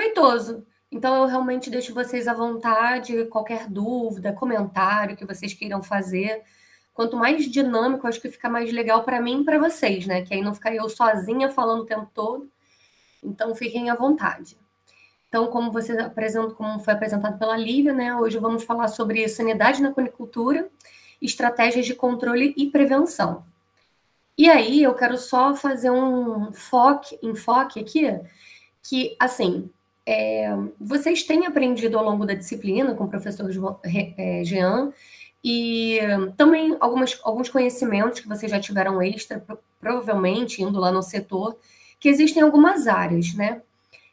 proveitoso. Então, eu realmente deixo vocês à vontade, qualquer dúvida, comentário que vocês queiram fazer. Quanto mais dinâmico, acho que fica mais legal para mim e para vocês, né? Que aí não fica eu sozinha falando o tempo todo. Então, fiquem à vontade. Então, como foi apresentado pela Lívia, né? Hoje vamos falar sobre sanidade na conicultura, estratégias de controle e prevenção. E aí, eu quero só fazer um enfoque aqui, que, assim, vocês têm aprendido ao longo da disciplina com o professor Jean, e também alguns conhecimentos que vocês já tiveram extra, provavelmente indo lá no setor, que existem algumas áreas, né?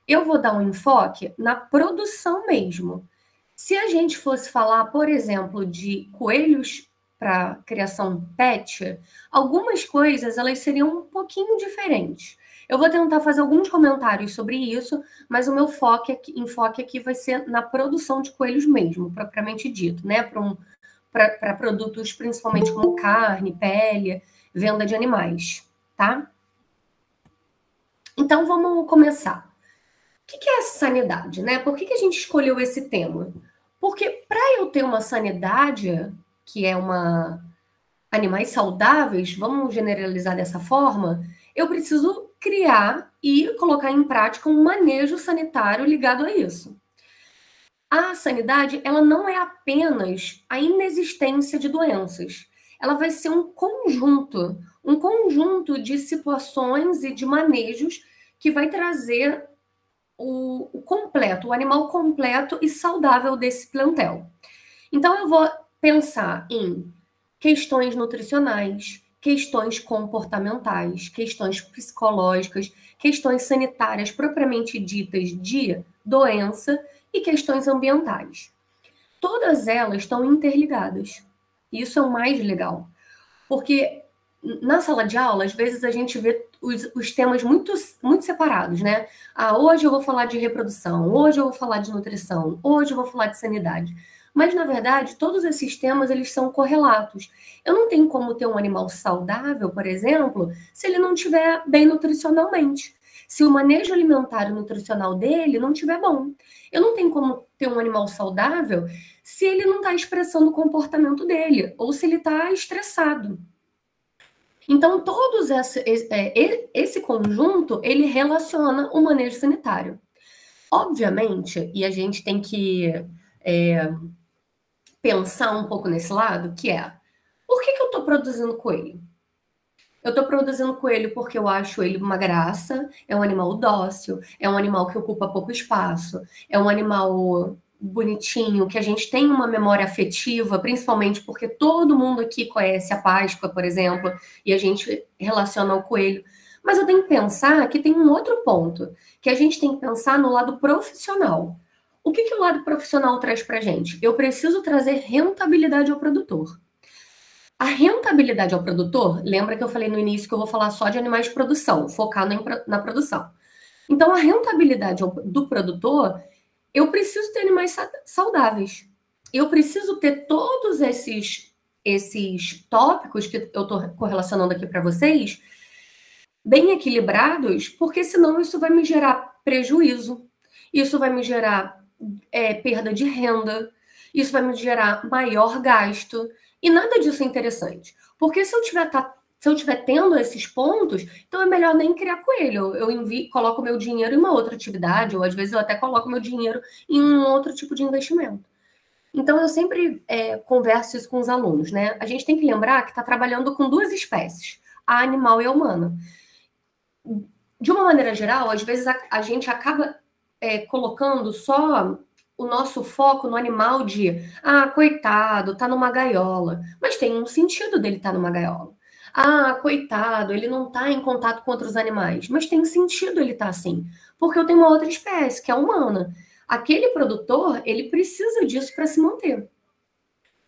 Eu vou dar um enfoque na produção mesmo. Se a gente fosse falar, por exemplo, de coelhos para criação pet, algumas coisas elas seriam um pouquinho diferentes. Eu vou tentar fazer alguns comentários sobre isso, mas o meu enfoque aqui vai ser na produção de coelhos mesmo, propriamente dito, né? Para produtos principalmente como carne, pele, venda de animais, tá? Então, vamos começar. O que é essa sanidade, né? Por que a gente escolheu esse tema? Porque para eu ter uma sanidade, que é animais saudáveis, vamos generalizar dessa forma, eu preciso criar e colocar em prática um manejo sanitário ligado a isso. A sanidade, ela não é apenas a inexistência de doenças. Ela vai ser um conjunto de situações e de manejos que vai trazer o animal completo e saudável desse plantel. Então, eu vou pensar em questões nutricionais, questões comportamentais, questões psicológicas, questões sanitárias propriamente ditas de doença e questões ambientais. Todas elas estão interligadas. Isso é o mais legal. Porque na sala de aula, às vezes a gente vê os temas muito, muito separados, né? Hoje eu vou falar de reprodução, hoje eu vou falar de nutrição, hoje eu vou falar de sanidade. Mas, na verdade, todos esses temas, eles são correlatos. Eu não tenho como ter um animal saudável, por exemplo, se ele não estiver bem nutricionalmente. Se o manejo alimentar e nutricional dele não estiver bom. Eu não tenho como ter um animal saudável se ele não está expressando o comportamento dele, ou se ele está estressado. Então, esse conjunto, ele relaciona o manejo sanitário. Obviamente, e a gente tem que pensar um pouco nesse lado, que é, por que eu estou produzindo coelho? Eu estou produzindo coelho porque eu acho ele uma graça, é um animal dócil, é um animal que ocupa pouco espaço, é um animal bonitinho, que a gente tem uma memória afetiva, principalmente porque todo mundo aqui conhece a Páscoa, por exemplo, e a gente relaciona ao coelho. Mas eu tenho que pensar que tem um outro ponto, que a gente tem que pensar no lado profissional. O que o lado profissional traz para a gente? Eu preciso trazer rentabilidade ao produtor. A rentabilidade ao produtor, lembra que eu falei no início que eu vou falar só de animais de produção, focado na produção. Então, a rentabilidade do produtor, eu preciso ter animais saudáveis. Eu preciso ter todos esses tópicos que eu estou correlacionando aqui para vocês, bem equilibrados, porque senão isso vai me gerar prejuízo, isso vai me gerar perda de renda, isso vai me gerar maior gasto, e nada disso é interessante. Porque se eu estiver tendo esses pontos, então é melhor nem criar coelho. Eu coloco meu dinheiro em uma outra atividade, ou às vezes eu até coloco meu dinheiro em um outro tipo de investimento. Então, eu sempre converso isso com os alunos, né? A gente tem que lembrar que está trabalhando com duas espécies, a animal e a humana. De uma maneira geral, às vezes a gente acaba colocando só o nosso foco no animal coitado, tá numa gaiola. Mas tem um sentido dele estar numa gaiola. Coitado, ele não tá em contato com outros animais. Mas tem sentido ele estar assim. Porque eu tenho uma outra espécie, que é a humana. Aquele produtor, ele precisa disso para se manter.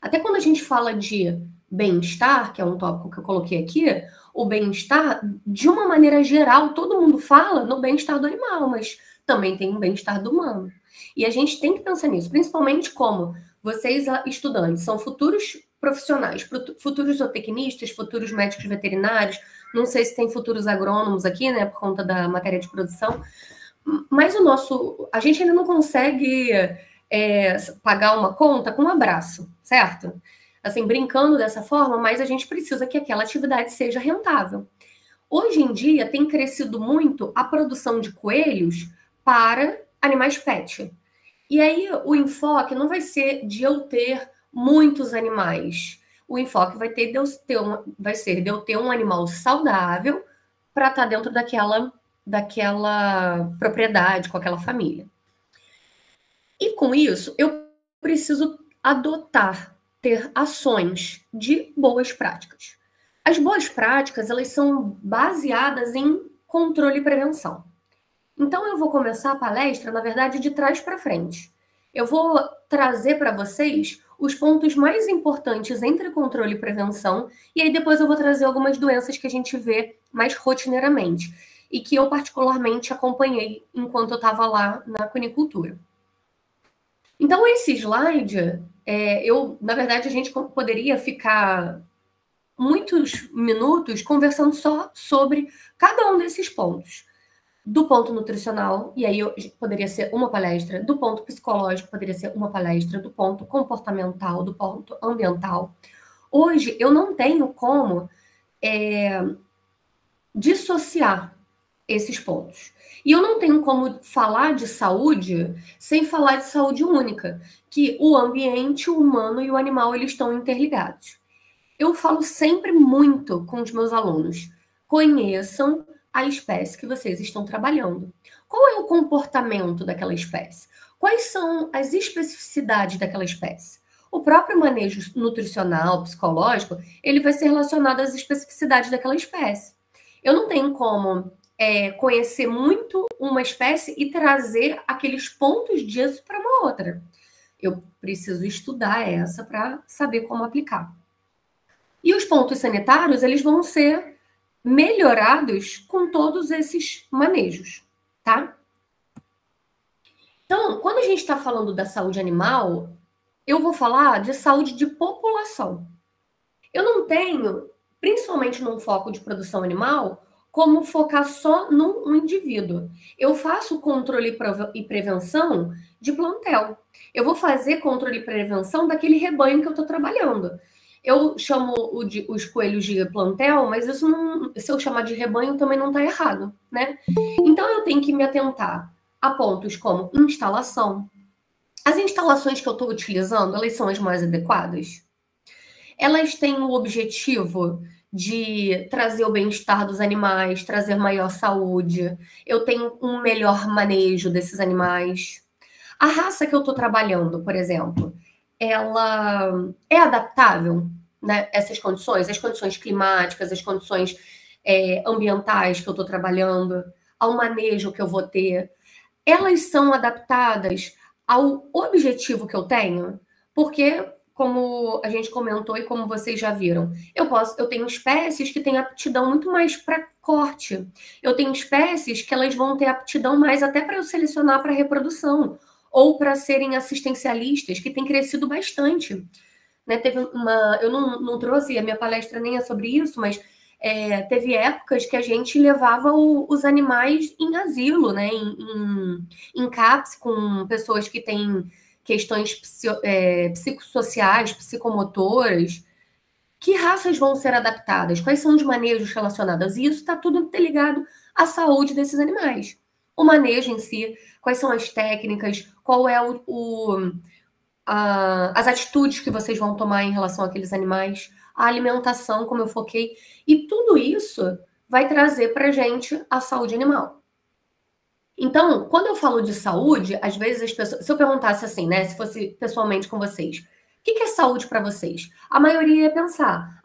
Até quando a gente fala de bem-estar, que é um tópico que eu coloquei aqui, o bem-estar, de uma maneira geral, todo mundo fala no bem-estar do animal, mas também tem um bem-estar do humano. E a gente tem que pensar nisso, principalmente como vocês, estudantes, são futuros profissionais, futuros zootecnistas, futuros médicos veterinários, não sei se tem futuros agrônomos aqui, né, por conta da matéria de produção, Mas a gente ainda não consegue pagar uma conta com um abraço, certo? Assim, brincando dessa forma, mas a gente precisa que aquela atividade seja rentável. Hoje em dia tem crescido muito a produção de coelhos para animais pet. E aí o enfoque não vai ser de eu ter muitos animais. O enfoque vai ser de eu ter um animal saudável para estar dentro daquela propriedade, com aquela família. E com isso, eu preciso ter ações de boas práticas. As boas práticas, elas são baseadas em controle e prevenção. Então, eu vou começar a palestra, na verdade, de trás para frente. Eu vou trazer para vocês os pontos mais importantes entre controle e prevenção, e aí depois eu vou trazer algumas doenças que a gente vê mais rotineiramente, e que eu particularmente acompanhei enquanto eu estava lá na cunicultura. Então, esse slide, na verdade, a gente poderia ficar muitos minutos conversando só sobre cada um desses pontos. Do ponto nutricional, e aí poderia ser uma palestra, do ponto psicológico poderia ser uma palestra, do ponto comportamental, do ponto ambiental. Hoje eu não tenho como dissociar esses pontos. E eu não tenho como falar de saúde sem falar de saúde única, que o ambiente, o humano e o animal, eles estão interligados. Eu falo sempre muito com os meus alunos: conheçam a espécie que vocês estão trabalhando. Qual é o comportamento daquela espécie? Quais são as especificidades daquela espécie? O próprio manejo nutricional, psicológico, ele vai ser relacionado às especificidades daquela espécie. Eu não tenho como conhecer muito uma espécie e trazer aqueles pontos disso para uma outra. Eu preciso estudar essa para saber como aplicar. E os pontos sanitários, eles vão ser melhorados com todos esses manejos, tá? Então, quando a gente está falando da saúde animal, eu vou falar de saúde de população. Eu não tenho, principalmente num foco de produção animal, como focar só num indivíduo. Eu faço controle e prevenção de plantel. Eu vou fazer controle e prevenção daquele rebanho que eu estou trabalhando. Eu chamo os coelhos de plantel, mas isso não, se eu chamar de rebanho também não está errado, né? Então eu tenho que me atentar a pontos como instalação. As instalações que eu estou utilizando, elas são as mais adequadas? Elas têm o objetivo de trazer o bem-estar dos animais, trazer maior saúde. Eu tenho um melhor manejo desses animais. A raça que eu estou trabalhando, por exemplo, ela é adaptável, né, essas condições, as condições climáticas, as condições ambientais que eu estou trabalhando, ao manejo que eu vou ter. Elas são adaptadas ao objetivo que eu tenho? Porque, como a gente comentou e como vocês já viram, eu tenho espécies que têm aptidão muito mais para corte. Eu tenho espécies que elas vão ter aptidão mais até para eu selecionar para reprodução, ou para serem assistencialistas, que tem crescido bastante. Né, eu não trouxe, a minha palestra nem é sobre isso, mas teve épocas que a gente levava os animais em asilo, né, em CAPS, com pessoas que têm questões psicossociais, psicomotoras. Que raças vão ser adaptadas? Quais são os manejos relacionados? E isso está tudo ligado à saúde desses animais. O manejo em si, quais são as técnicas, qual é as atitudes que vocês vão tomar em relação àqueles animais, a alimentação, como eu foquei, e tudo isso vai trazer para a gente a saúde animal. Então, quando eu falo de saúde, às vezes as pessoas, se eu perguntasse assim, né, se fosse pessoalmente com vocês, o que é saúde para vocês? A maioria ia pensar,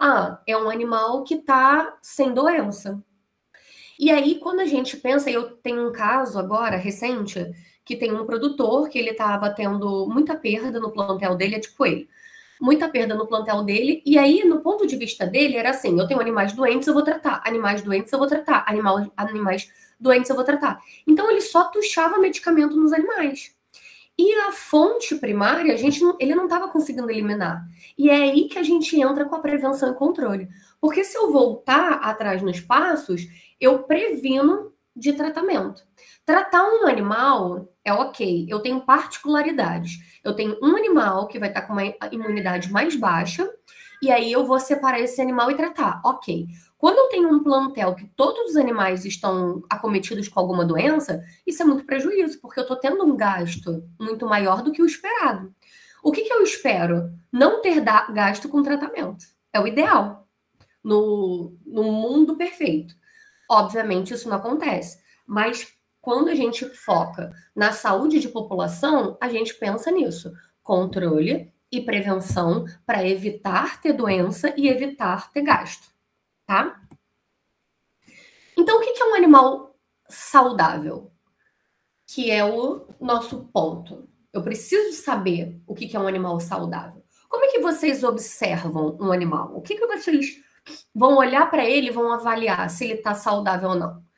é um animal que está sem doença. E aí, quando a gente pensa, eu tenho um caso agora, recente, que tem um produtor que ele estava tendo muita perda no plantel dele, é de coelho. Muita perda no plantel dele, e aí, no ponto de vista dele, era assim, eu tenho animais doentes, eu vou tratar. Animais doentes, eu vou tratar. Animais doentes, eu vou tratar. Então, ele só tuchava medicamento nos animais. E a fonte primária, ele não estava conseguindo eliminar. E é aí que a gente entra com a prevenção e controle. Porque se eu voltar atrás nos passos, eu previno de tratamento. Tratar um animal é ok, eu tenho particularidades. Eu tenho um animal que vai estar com uma imunidade mais baixa, e aí eu vou separar esse animal e tratar, ok. Quando eu tenho um plantel que todos os animais estão acometidos com alguma doença, isso é muito prejuízo, porque eu estou tendo um gasto muito maior do que o esperado. O que eu espero? Não ter gasto com tratamento. É o ideal. No mundo perfeito. Obviamente, isso não acontece. Mas quando a gente foca na saúde de população, a gente pensa nisso. Controle e prevenção para evitar ter doença e evitar ter gasto, tá? Então, o que é um animal saudável? Que é o nosso ponto. Eu preciso saber o que é um animal saudável. Como é que vocês observam um animal? O que vocês vão olhar para ele e vão avaliar se ele está saudável ou não?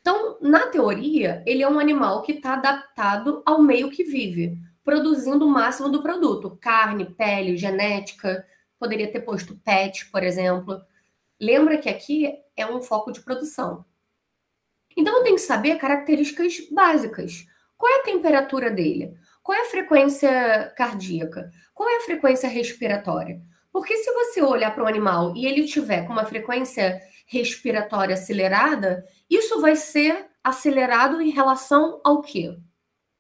Então, na teoria, ele é um animal que está adaptado ao meio que vive, produzindo o máximo do produto. Carne, pele, genética, poderia ter posto pet, por exemplo. Lembra que aqui é um foco de produção. Então, eu tenho que saber características básicas. Qual é a temperatura dele? Qual é a frequência cardíaca? Qual é a frequência respiratória? Porque se você olhar para o animal e ele tiver com uma frequência respiratória acelerada, isso vai ser acelerado em relação ao quê?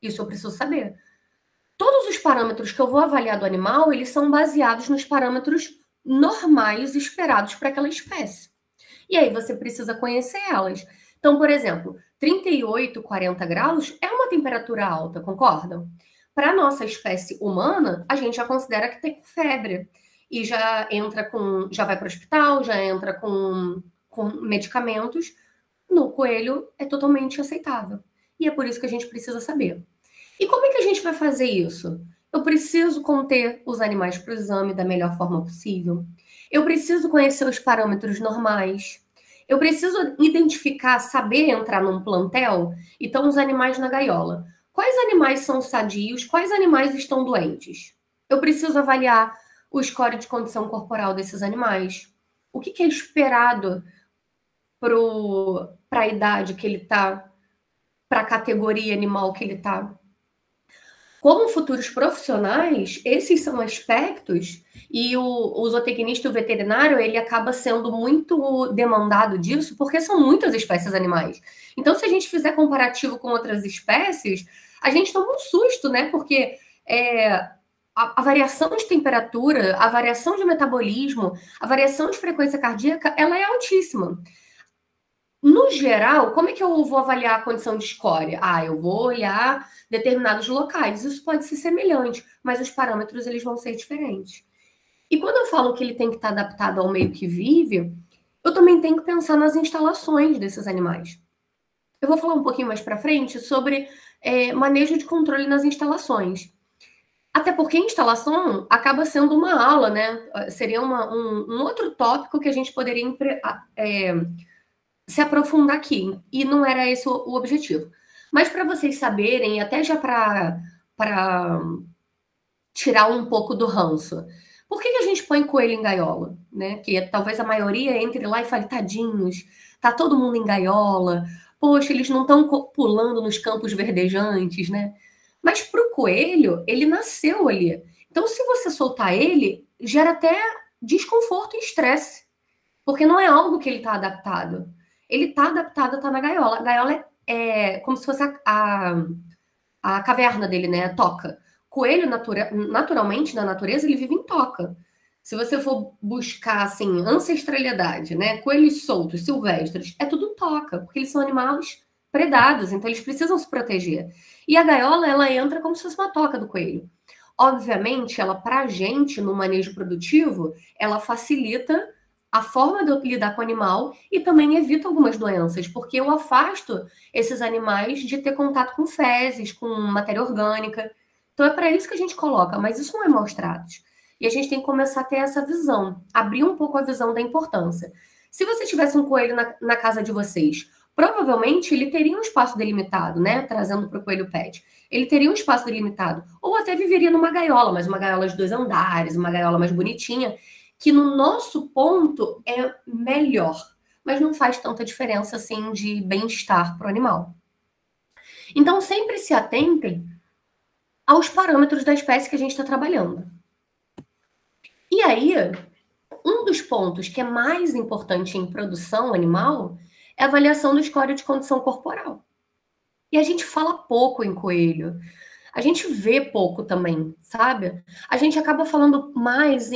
Isso eu preciso saber. Todos os parâmetros que eu vou avaliar do animal, eles são baseados nos parâmetros normais esperados para aquela espécie. E aí você precisa conhecer elas. Então, por exemplo, 38, 40 graus é uma temperatura alta, concordam? Para a nossa espécie humana, a gente já considera que tem febre. E já entra já vai para o hospital, já entra com medicamentos. No coelho é totalmente aceitável. E é por isso que a gente precisa saber. E como é que a gente vai fazer isso? Eu preciso conter os animais para o exame da melhor forma possível. Eu preciso conhecer os parâmetros normais. Eu preciso identificar, saber entrar num plantel e estão os animais na gaiola. Quais animais são sadios? Quais animais estão doentes? Eu preciso avaliar o score de condição corporal desses animais. O que é esperado para a idade que ele está, para a categoria animal que ele está? Como futuros profissionais, esses são aspectos, e o zootecnista e o veterinário, ele acaba sendo muito demandado disso, porque são muitas espécies animais. Então, se a gente fizer comparativo com outras espécies, a gente toma um susto, né? Porque a variação de temperatura, a variação de metabolismo, a variação de frequência cardíaca, ela é altíssima. No geral, como é que eu vou avaliar a condição de escória? Eu vou olhar determinados locais. Isso pode ser semelhante, mas os parâmetros eles vão ser diferentes. E quando eu falo que ele tem que estar adaptado ao meio que vive, eu também tenho que pensar nas instalações desses animais. Eu vou falar um pouquinho mais para frente sobre manejo de controle nas instalações. Até porque instalação acaba sendo uma aula, né? Seria um outro tópico que a gente poderia se aprofundar aqui. E não era esse o objetivo. Mas para vocês saberem, até já para tirar um pouco do ranço, por que a gente põe coelho em gaiola? Né? Que talvez a maioria entre lá e fale, tadinhos, tá todo mundo em gaiola, poxa, eles não estão pulando nos campos verdejantes, né? Mas para o coelho, ele nasceu ali. Então, se você soltar ele, gera até desconforto e estresse, porque não é algo que ele está adaptado. Ele está adaptado a estar na gaiola. A gaiola é como se fosse a caverna dele, né? A toca. Coelho, naturalmente, na natureza, ele vive em toca. Se você for buscar, assim, ancestralidade, né? Coelhos soltos, silvestres, é tudo toca, porque eles são animais predados, então eles precisam se proteger. E a gaiola, ela entra como se fosse uma toca do coelho. Obviamente, ela, para a gente, no manejo produtivo, ela facilita a forma de eu lidar com o animal e também evita algumas doenças, porque eu afasto esses animais de ter contato com fezes, com matéria orgânica. Então, é para isso que a gente coloca, mas isso não é maus tratos. E a gente tem que começar a ter essa visão, abrir um pouco a visão da importância. Se você tivesse um coelho na casa de vocês, provavelmente ele teria um espaço delimitado, né? Trazendo para o coelho pet. Ele teria um espaço delimitado. Ou até viveria numa gaiola, mas uma gaiola de 2 andares, uma gaiola mais bonitinha, que no nosso ponto é melhor, mas não faz tanta diferença assim de bem-estar para o animal. Então, sempre se atentem aos parâmetros da espécie que a gente está trabalhando. E aí, um dos pontos que é mais importante em produção animal é a avaliação do score de condição corporal. E a gente fala pouco em coelho. A gente vê pouco também, sabe? A gente acaba falando mais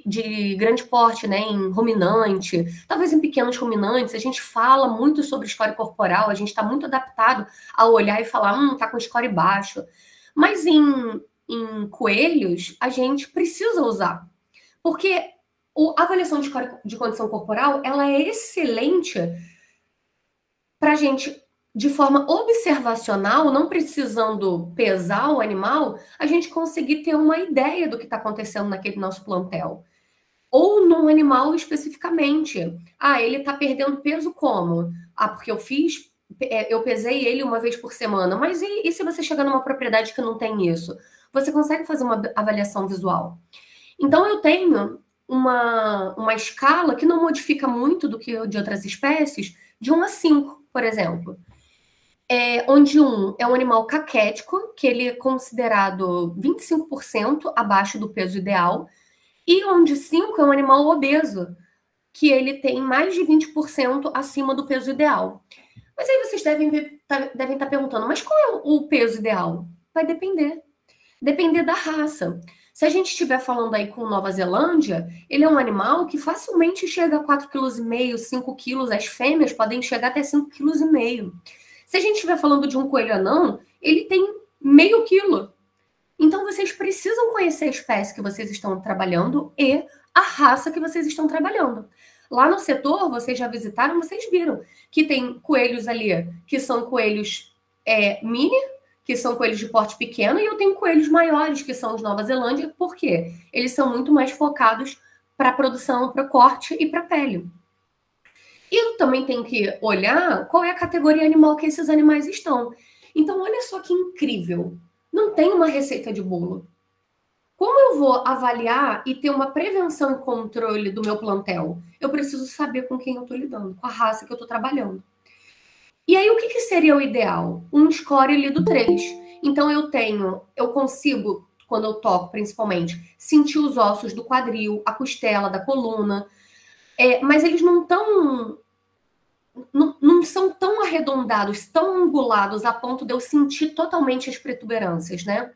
de grande porte, né? Em ruminante, talvez em pequenos ruminantes. A gente fala muito sobre score corporal, a gente está muito adaptado a olhar e falar, tá com score baixo. Mas em coelhos, a gente precisa usar. Porque a avaliação de score de condição corporal, ela é excelente para a gente, de forma observacional, não precisando pesar o animal, a gente conseguir ter uma ideia do que está acontecendo naquele nosso plantel. Ou num animal especificamente. Ele está perdendo peso como? Porque eu pesei ele uma vez por semana. Mas e se você chegar numa propriedade que não tem isso? Você consegue fazer uma avaliação visual. Então, eu tenho uma escala que não modifica muito do que de outras espécies, de 1 a 5. Por exemplo, onde 1 é um animal caquético, que ele é considerado 25% abaixo do peso ideal, e onde 5 é um animal obeso, que ele tem mais de 20% acima do peso ideal. Mas aí vocês devem estar perguntando, mas qual é o peso ideal? Vai depender da raça. Se a gente estiver falando aí com Nova Zelândia, ele é um animal que facilmente chega a 4,5 kg, 5 kg. As fêmeas podem chegar até 5,5 kg. Se a gente estiver falando de um coelho anão, ele tem meio quilo. Então, vocês precisam conhecer a espécie que vocês estão trabalhando e a raça que vocês estão trabalhando. Lá no setor, vocês já visitaram, vocês viram que tem coelhos ali que são coelhos mini, que são coelhos de porte pequeno, e eu tenho coelhos maiores, que são os Nova Zelândia, porque eles são muito mais focados para produção, para corte e para pele. E eu também tenho que olhar qual é a categoria animal que esses animais estão. Então, olha só que incrível. Não tem uma receita de bolo. Como eu vou avaliar e ter uma prevenção e controle do meu plantel? Eu preciso saber com quem eu estou lidando, com a raça que eu estou trabalhando. E aí, o que seria o ideal? Um score ali do 3. Então, eu consigo, quando eu toco principalmente, sentir os ossos do quadril, a costela, da coluna, mas eles não são tão arredondados, tão angulados, a ponto de eu sentir totalmente as protuberâncias, né?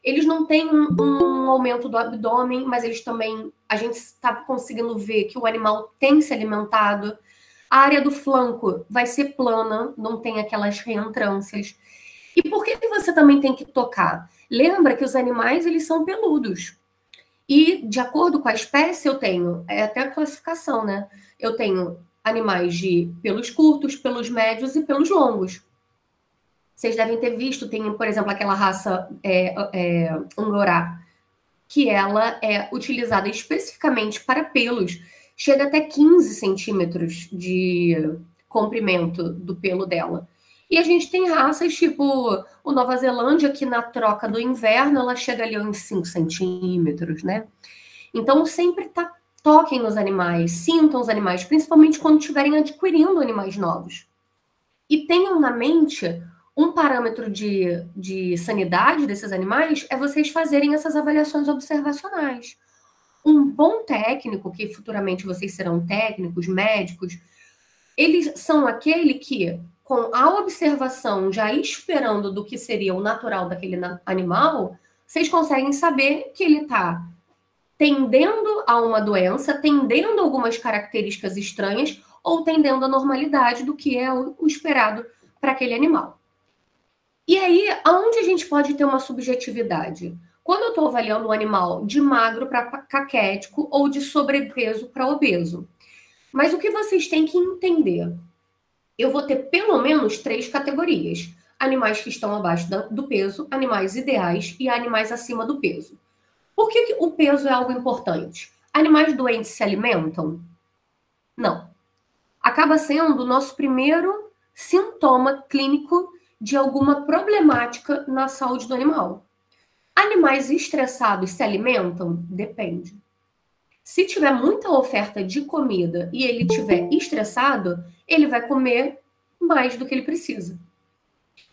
Eles não têm um aumento do abdômen, mas eles também, a gente está conseguindo ver que o animal tem se alimentado. A área do flanco vai ser plana, não tem aquelas reentrâncias. E por que você também tem que tocar? Lembra que os animais, eles são peludos. E, de acordo com a espécie, eu tenho, até a classificação, né? Eu tenho animais de pelos curtos, pelos médios e pelos longos. Vocês devem ter visto, tem, por exemplo, aquela raça Angorá, que ela é utilizada especificamente para pelos, chega até 15 centímetros de comprimento do pelo dela. E a gente tem raças tipo o Nova Zelândia, que na troca do inverno ela chega ali uns 5 centímetros, né? Então sempre toquem nos animais, sintam os animais, principalmente quando estiverem adquirindo animais novos. E tenham na mente um parâmetro de sanidade desses animais é vocês fazerem essas avaliações observacionais. Um bom técnico, que futuramente vocês serão técnicos, médicos, eles são aquele que, com a observação, já esperando do que seria o natural daquele animal, vocês conseguem saber que ele está tendendo a uma doença, tendendo a algumas características estranhas ou tendendo à normalidade do que é o esperado para aquele animal. E aí, aonde a gente pode ter uma subjetividade? Quando eu estou avaliando um animal de magro para caquético ou de sobrepeso para obeso. Mas o que vocês têm que entender? Eu vou ter pelo menos 3 categorias. Animais que estão abaixo do peso, animais ideais e animais acima do peso. Por que o peso é algo importante? Animais doentes se alimentam? Não. Acaba sendo o nosso primeiro sintoma clínico de alguma problemática na saúde do animal. Animais estressados se alimentam? Depende. Se tiver muita oferta de comida e ele estiver estressado, ele vai comer mais do que ele precisa.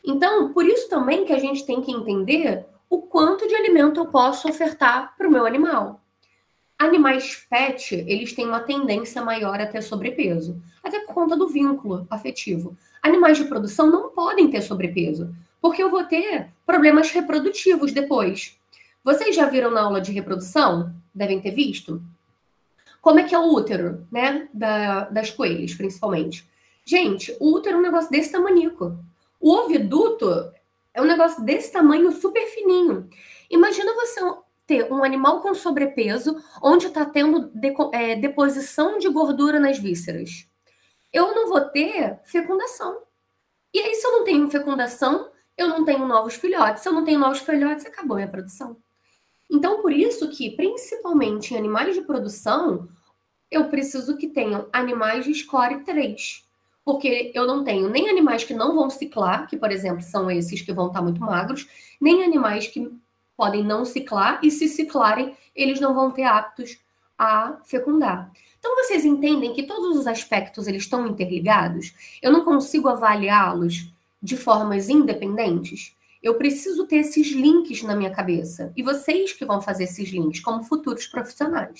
Então, por isso também que a gente tem que entender o quanto de alimento eu posso ofertar para o meu animal. Animais pet, eles têm uma tendência maior a ter sobrepeso, até por conta do vínculo afetivo. Animais de produção não podem ter sobrepeso, porque eu vou ter problemas reprodutivos depois. Vocês já viram na aula de reprodução? Devem ter visto. Como é que é o útero, né? Das coelhas, principalmente. Gente, o útero é um negócio desse tamanico. O oviduto é um negócio desse tamanho, super fininho. Imagina você ter um animal com sobrepeso, onde está tendo deposição de gordura nas vísceras. Eu não vou ter fecundação. E aí, se eu não tenho fecundação, eu não tenho novos filhotes. Se eu não tenho novos filhotes, acabou a minha produção. Então, por isso que, principalmente em animais de produção, eu preciso que tenham animais de score 3. Porque eu não tenho nem animais que não vão ciclar, que, por exemplo, são esses que vão estar muito magros, nem animais que podem não ciclar, e se ciclarem, eles não vão ter aptos a fecundar. Então, vocês entendem que todos os aspectos eles estão interligados? Eu não consigo avaliá-los de formas independentes? Eu preciso ter esses links na minha cabeça. E vocês que vão fazer esses links como futuros profissionais.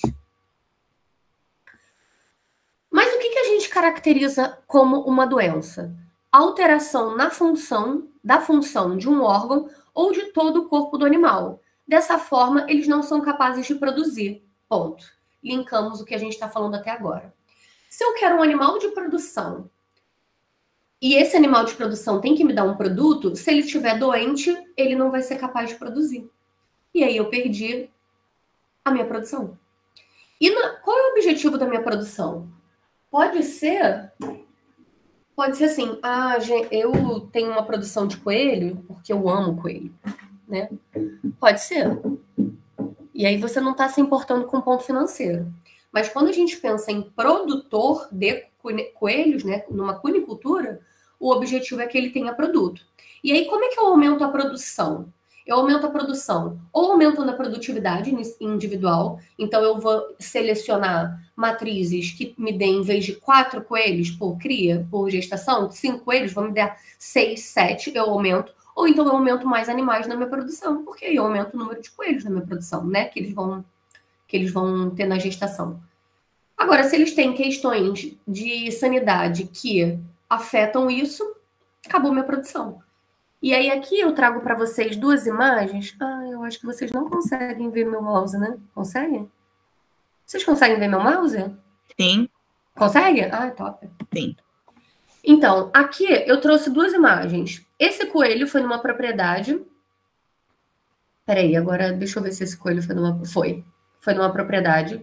Mas o que a gente caracteriza como uma doença? Alteração da função de um órgão ou de todo o corpo do animal. Dessa forma, eles não são capazes de produzir. Ponto. Linkamos o que a gente está falando até agora. Se eu quero um animal de produção e esse animal de produção tem que me dar um produto, se ele estiver doente, ele não vai ser capaz de produzir. E aí eu perdi a minha produção. E qual é o objetivo da minha produção? Pode ser assim, gente, eu tenho uma produção de coelho porque eu amo coelho, né? Pode ser. E aí você não está se importando com o ponto financeiro. Mas quando a gente pensa em produtor de coelhos, né, numa cunicultura, o objetivo é que ele tenha produto. E aí como é que eu aumento a produção? Eu aumento a produção ou aumentando a produtividade individual. Então, eu vou selecionar matrizes que me deem, em vez de 4 coelhos por cria, por gestação, 5 coelhos, vão me dar 6, 7, eu aumento. Ou então eu aumento mais animais na minha produção, porque aí eu aumento o número de coelhos na minha produção, né? Que eles vão ter na gestação. Agora, se eles têm questões de sanidade que afetam isso, acabou minha produção. E aí aqui eu trago para vocês 2 imagens. Eu acho que vocês não conseguem ver meu mouse, né? Conseguem? Vocês conseguem ver meu mouse? Sim. Conseguem? Top. Sim. Então, aqui eu trouxe 2 imagens. Esse coelho foi numa propriedade. Peraí, agora deixa eu ver se esse coelho foi numa... Foi numa propriedade.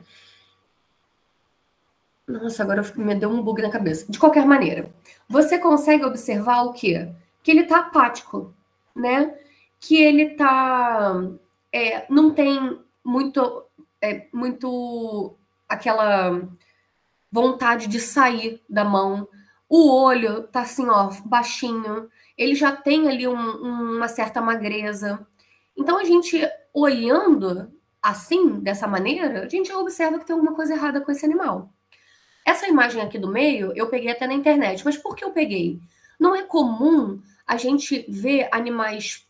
Nossa, agora me deu um bug na cabeça. De qualquer maneira, você consegue observar o quê? Que ele tá apático, né? Que ele tá... não tem muito aquela vontade de sair da mão. O olho tá assim, ó, baixinho. Ele já tem ali uma certa magreza. Então, a gente, olhando assim, dessa maneira, a gente já observa que tem alguma coisa errada com esse animal. Essa imagem aqui do meio, eu peguei até na internet. Mas por que eu peguei? Não é comum a gente ver animais,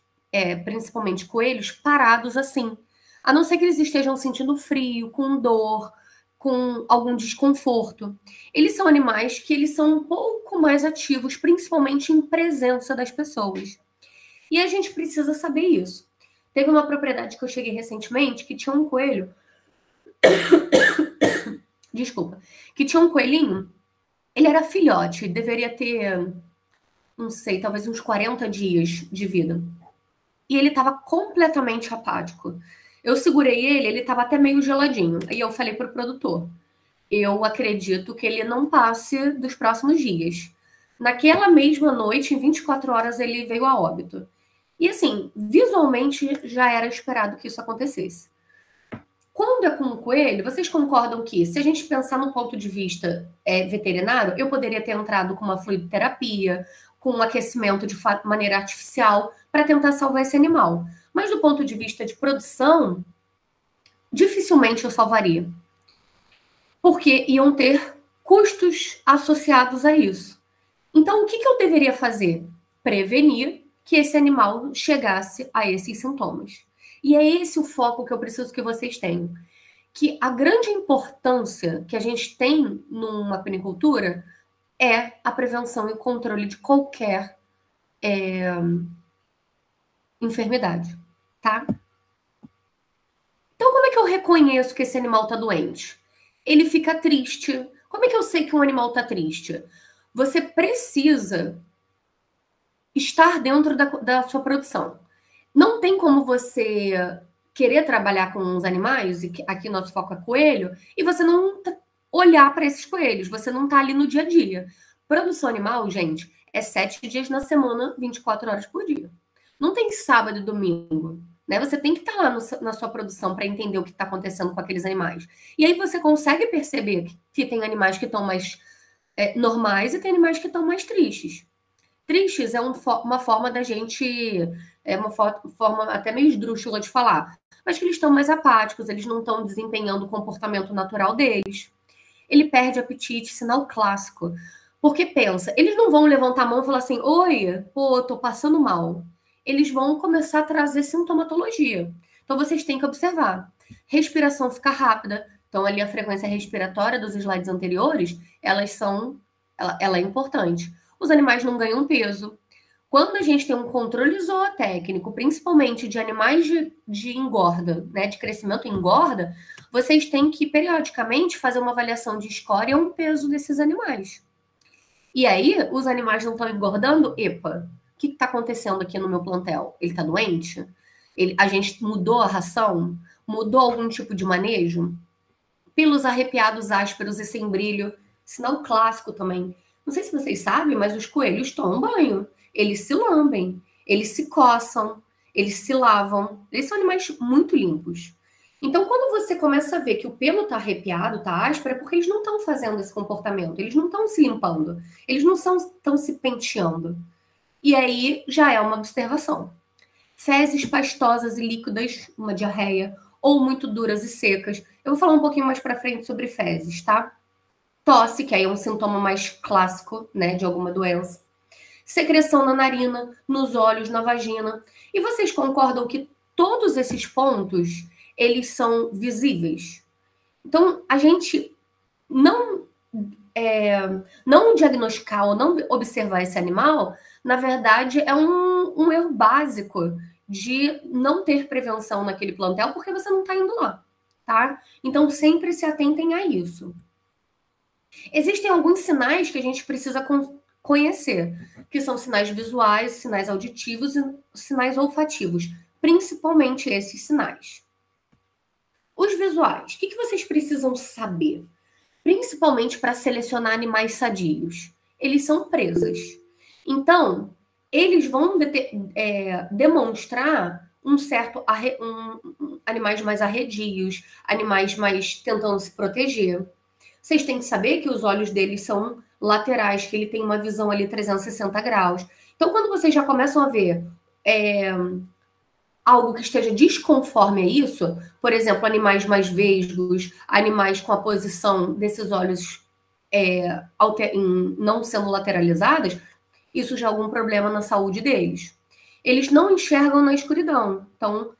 principalmente coelhos, parados assim. A não ser que eles estejam sentindo frio, com dor, com algum desconforto. Eles são animais que eles são um pouco mais ativos, principalmente em presença das pessoas. E a gente precisa saber isso. Teve uma propriedade que eu cheguei recentemente que tinha um coelho... Desculpa. Que tinha um coelhinho. Ele era filhote, deveria ter, não sei, talvez uns 40 dias de vida. E ele estava completamente apático. Eu segurei ele estava até meio geladinho. E eu falei pro produtor, eu acredito que ele não passe dos próximos dias. Naquela mesma noite, em 24 horas, ele veio a óbito. E assim, visualmente já era esperado que isso acontecesse. Quando é com um coelho, vocês concordam que, se a gente pensar no ponto de vista veterinário, eu poderia ter entrado com uma fluidoterapia, com um aquecimento de maneira artificial, para tentar salvar esse animal. Mas do ponto de vista de produção, dificilmente eu salvaria. Porque iam ter custos associados a isso. Então, o que eu deveria fazer? Prevenir que esse animal chegasse a esses sintomas. E é esse o foco que eu preciso que vocês tenham. Que a grande importância que a gente tem numa aquicultura é a prevenção e controle de qualquer enfermidade, tá? Então, como é que eu reconheço que esse animal está doente? Ele fica triste. Como é que eu sei que um animal está triste? Você precisa estar dentro da sua produção. Não tem como você querer trabalhar com os animais, e aqui nosso foco é coelho, e você não olhar para esses coelhos, você não está ali no dia a dia. Produção animal, gente, é 7 dias na semana, 24 horas por dia. Não tem sábado e domingo. Né? Você tem que estar lá na sua produção para entender o que está acontecendo com aqueles animais. E aí você consegue perceber que tem animais que estão mais normais e tem animais que estão mais tristes. Tristes é uma forma da gente, uma forma até meio esdrúxula de falar, mas que eles estão mais apáticos, eles não estão desempenhando o comportamento natural deles. Ele perde apetite, sinal clássico. Porque pensa, eles não vão levantar a mão e falar assim, oi, pô, tô passando mal. Eles vão começar a trazer sintomatologia. Então vocês têm que observar. Respiração fica rápida. Então ali a frequência respiratória dos slides anteriores, ela é importante. Os animais não ganham peso. Quando a gente tem um controle zootécnico, principalmente de animais de engorda, né, de crescimento em engorda, vocês têm que periodicamente fazer uma avaliação de escória e um peso desses animais. E aí, os animais não estão engordando? Epa, o que está acontecendo aqui no meu plantel? Ele está doente? A gente mudou a ração? Mudou algum tipo de manejo? Pelos arrepiados, ásperos e sem brilho. Sinal clássico também. Não sei se vocês sabem, mas os coelhos tomam banho. Eles se lambem, eles se coçam, eles se lavam. Eles são animais muito limpos. Então, quando você começa a ver que o pelo está arrepiado, está áspero, é porque eles não estão fazendo esse comportamento. Eles não estão se limpando. Eles não estão se penteando. E aí já é uma observação. Fezes pastosas e líquidas, uma diarreia, ou muito duras e secas. Eu vou falar um pouquinho mais para frente sobre fezes, tá? Tosse, que aí é um sintoma mais clássico, né, de alguma doença. Secreção na narina, nos olhos, na vagina. E vocês concordam que todos esses pontos, eles são visíveis? Então, a gente não diagnosticar ou não observar esse animal, na verdade, é um erro básico de não ter prevenção naquele plantel, porque você não está indo lá, tá? Então, sempre se atentem a isso. Existem alguns sinais que a gente precisa conhecer, que são sinais visuais, sinais auditivos e sinais olfativos, principalmente esses sinais. Os visuais, o que vocês precisam saber? Principalmente para selecionar animais sadios. Eles são presas. Então, eles vão demonstrar animais mais arredios, animais mais tentando se proteger. Vocês têm que saber que os olhos deles são laterais, que ele tem uma visão ali 360 graus. Então, quando vocês já começam a ver algo que esteja desconforme a isso, por exemplo, animais mais vesgos, animais com a posição desses olhos não sendo lateralizadas, isso já é algum problema na saúde deles. Eles não enxergam na escuridão. Então,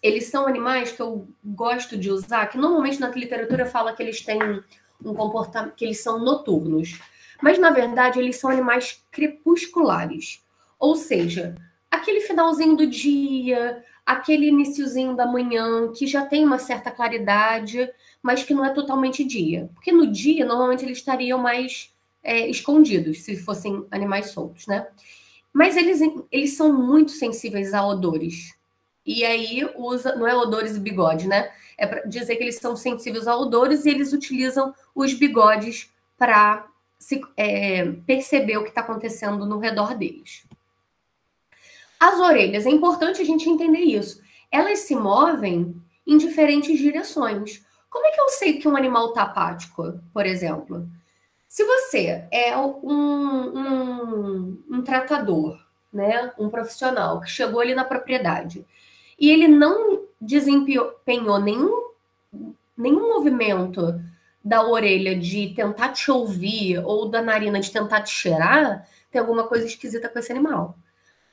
eles são animais que eu gosto de usar, que normalmente na literatura fala que eles têm um comportamento, que eles são noturnos. Mas, na verdade, eles são animais crepusculares. Ou seja, aquele finalzinho do dia, aquele iniciozinho da manhã, que já tem uma certa claridade, mas que não é totalmente dia. Porque no dia, normalmente, eles estariam mais escondidos, se fossem animais soltos, né? Mas eles são muito sensíveis a odores. E aí não é odores e bigode, né? É para dizer que eles são sensíveis a odores e eles utilizam os bigodes para perceber o que está acontecendo no redor deles. As orelhas, é importante a gente entender isso. Elas se movem em diferentes direções. Como é que eu sei que um animal está apático, por exemplo? Se você é um tratador, né, um profissional que chegou ali na propriedade e ele não desempenhou nenhum movimento da orelha de tentar te ouvir ou da narina de tentar te cheirar, tem alguma coisa esquisita com esse animal.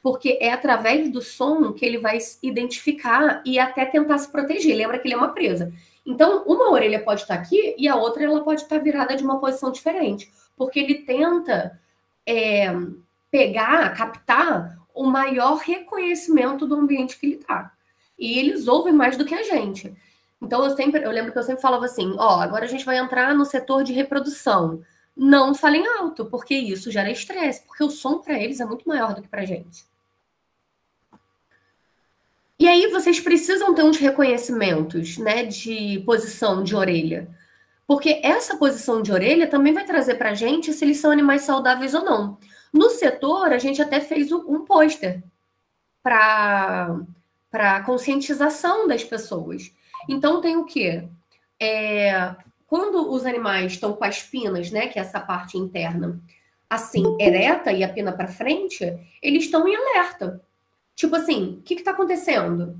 Porque é através do som que ele vai identificar e até tentar se proteger. Lembra que ele é uma presa. Então, uma orelha pode estar aqui e a outra ela pode estar virada de uma posição diferente. Porque ele tenta pegar, captar o maior reconhecimento do ambiente que ele está. E eles ouvem mais do que a gente. Então, eu lembro que eu sempre falava assim, agora a gente vai entrar no setor de reprodução. Não falem alto, porque isso gera estresse, porque o som para eles é muito maior do que para a gente. E aí vocês precisam ter uns reconhecimentos, né, de posição de orelha. Porque essa posição de orelha também vai trazer para a gente se eles são animais saudáveis ou não. No setor, a gente até fez um pôster para conscientização das pessoas. Então, tem o quê? Quando os animais estão com as pinas, né, que é essa parte interna, assim, ereta e a pina para frente, eles estão em alerta. Tipo assim, o que está acontecendo?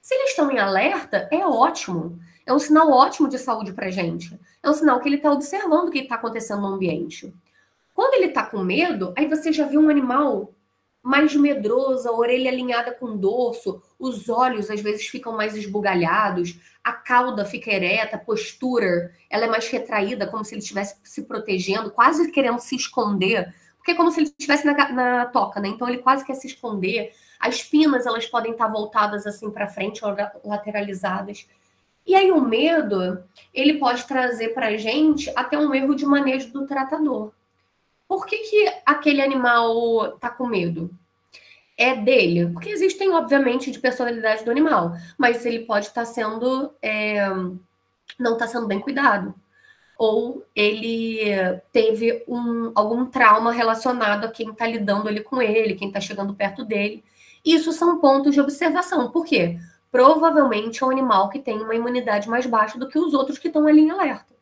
Se eles estão em alerta, é ótimo. É um sinal ótimo de saúde para a gente. É um sinal que ele está observando o que está acontecendo no ambiente. Quando ele está com medo, aí você já viu um animal mais medroso, a orelha alinhada com o dorso, os olhos às vezes ficam mais esbugalhados, a cauda fica ereta, a postura ela é mais retraída, como se ele estivesse se protegendo, quase querendo se esconder, porque é como se ele estivesse na toca, né? Então ele quase quer se esconder. As pinas elas podem estar voltadas assim para frente ou lateralizadas. E aí o medo, ele pode trazer para a gente até um erro de manejo do tratador. Por que aquele animal está com medo? É dele? Porque existem, obviamente, de personalidade do animal, mas ele pode estar sendo, não está sendo bem cuidado. Ou ele teve algum trauma relacionado a quem está lidando ali com ele, quem está chegando perto dele. Isso são pontos de observação. Por quê? Provavelmente é um animal que tem uma imunidade mais baixa do que os outros que estão ali em alerta.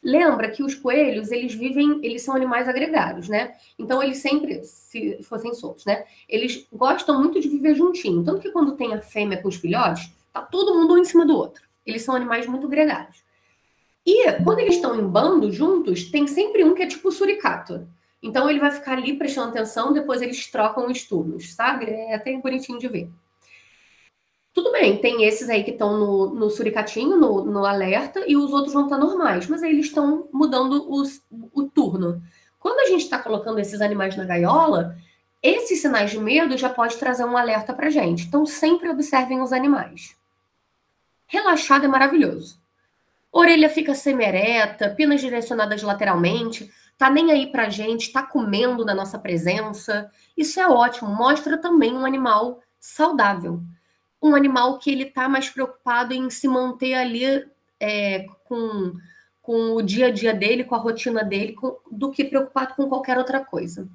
Lembra que os coelhos, eles são animais agregados, né? Então, eles sempre, se fossem soltos, né? Eles gostam muito de viver juntinho. Tanto que quando tem a fêmea com os filhotes, tá todo mundo um em cima do outro. Eles são animais muito gregários. E quando eles estão em bando juntos, tem sempre um que é tipo suricato. Então, ele vai ficar ali prestando atenção, depois eles trocam os turnos, sabe? É até bonitinho de ver. Tudo bem, tem esses aí que estão no suricatinho, no alerta, e os outros vão estar normais, mas aí eles estão mudando o turno. Quando a gente está colocando esses animais na gaiola, esses sinais de medo já pode trazer um alerta para a gente. Então, sempre observem os animais. Relaxado é maravilhoso. Orelha fica semi-ereta, pinas direcionadas lateralmente, tá nem aí pra gente, tá comendo na nossa presença. Isso é ótimo, mostra também um animal saudável. Um animal que ele está mais preocupado em se manter ali com o dia a dia dele, com a rotina dele, do que preocupado com qualquer outra coisa.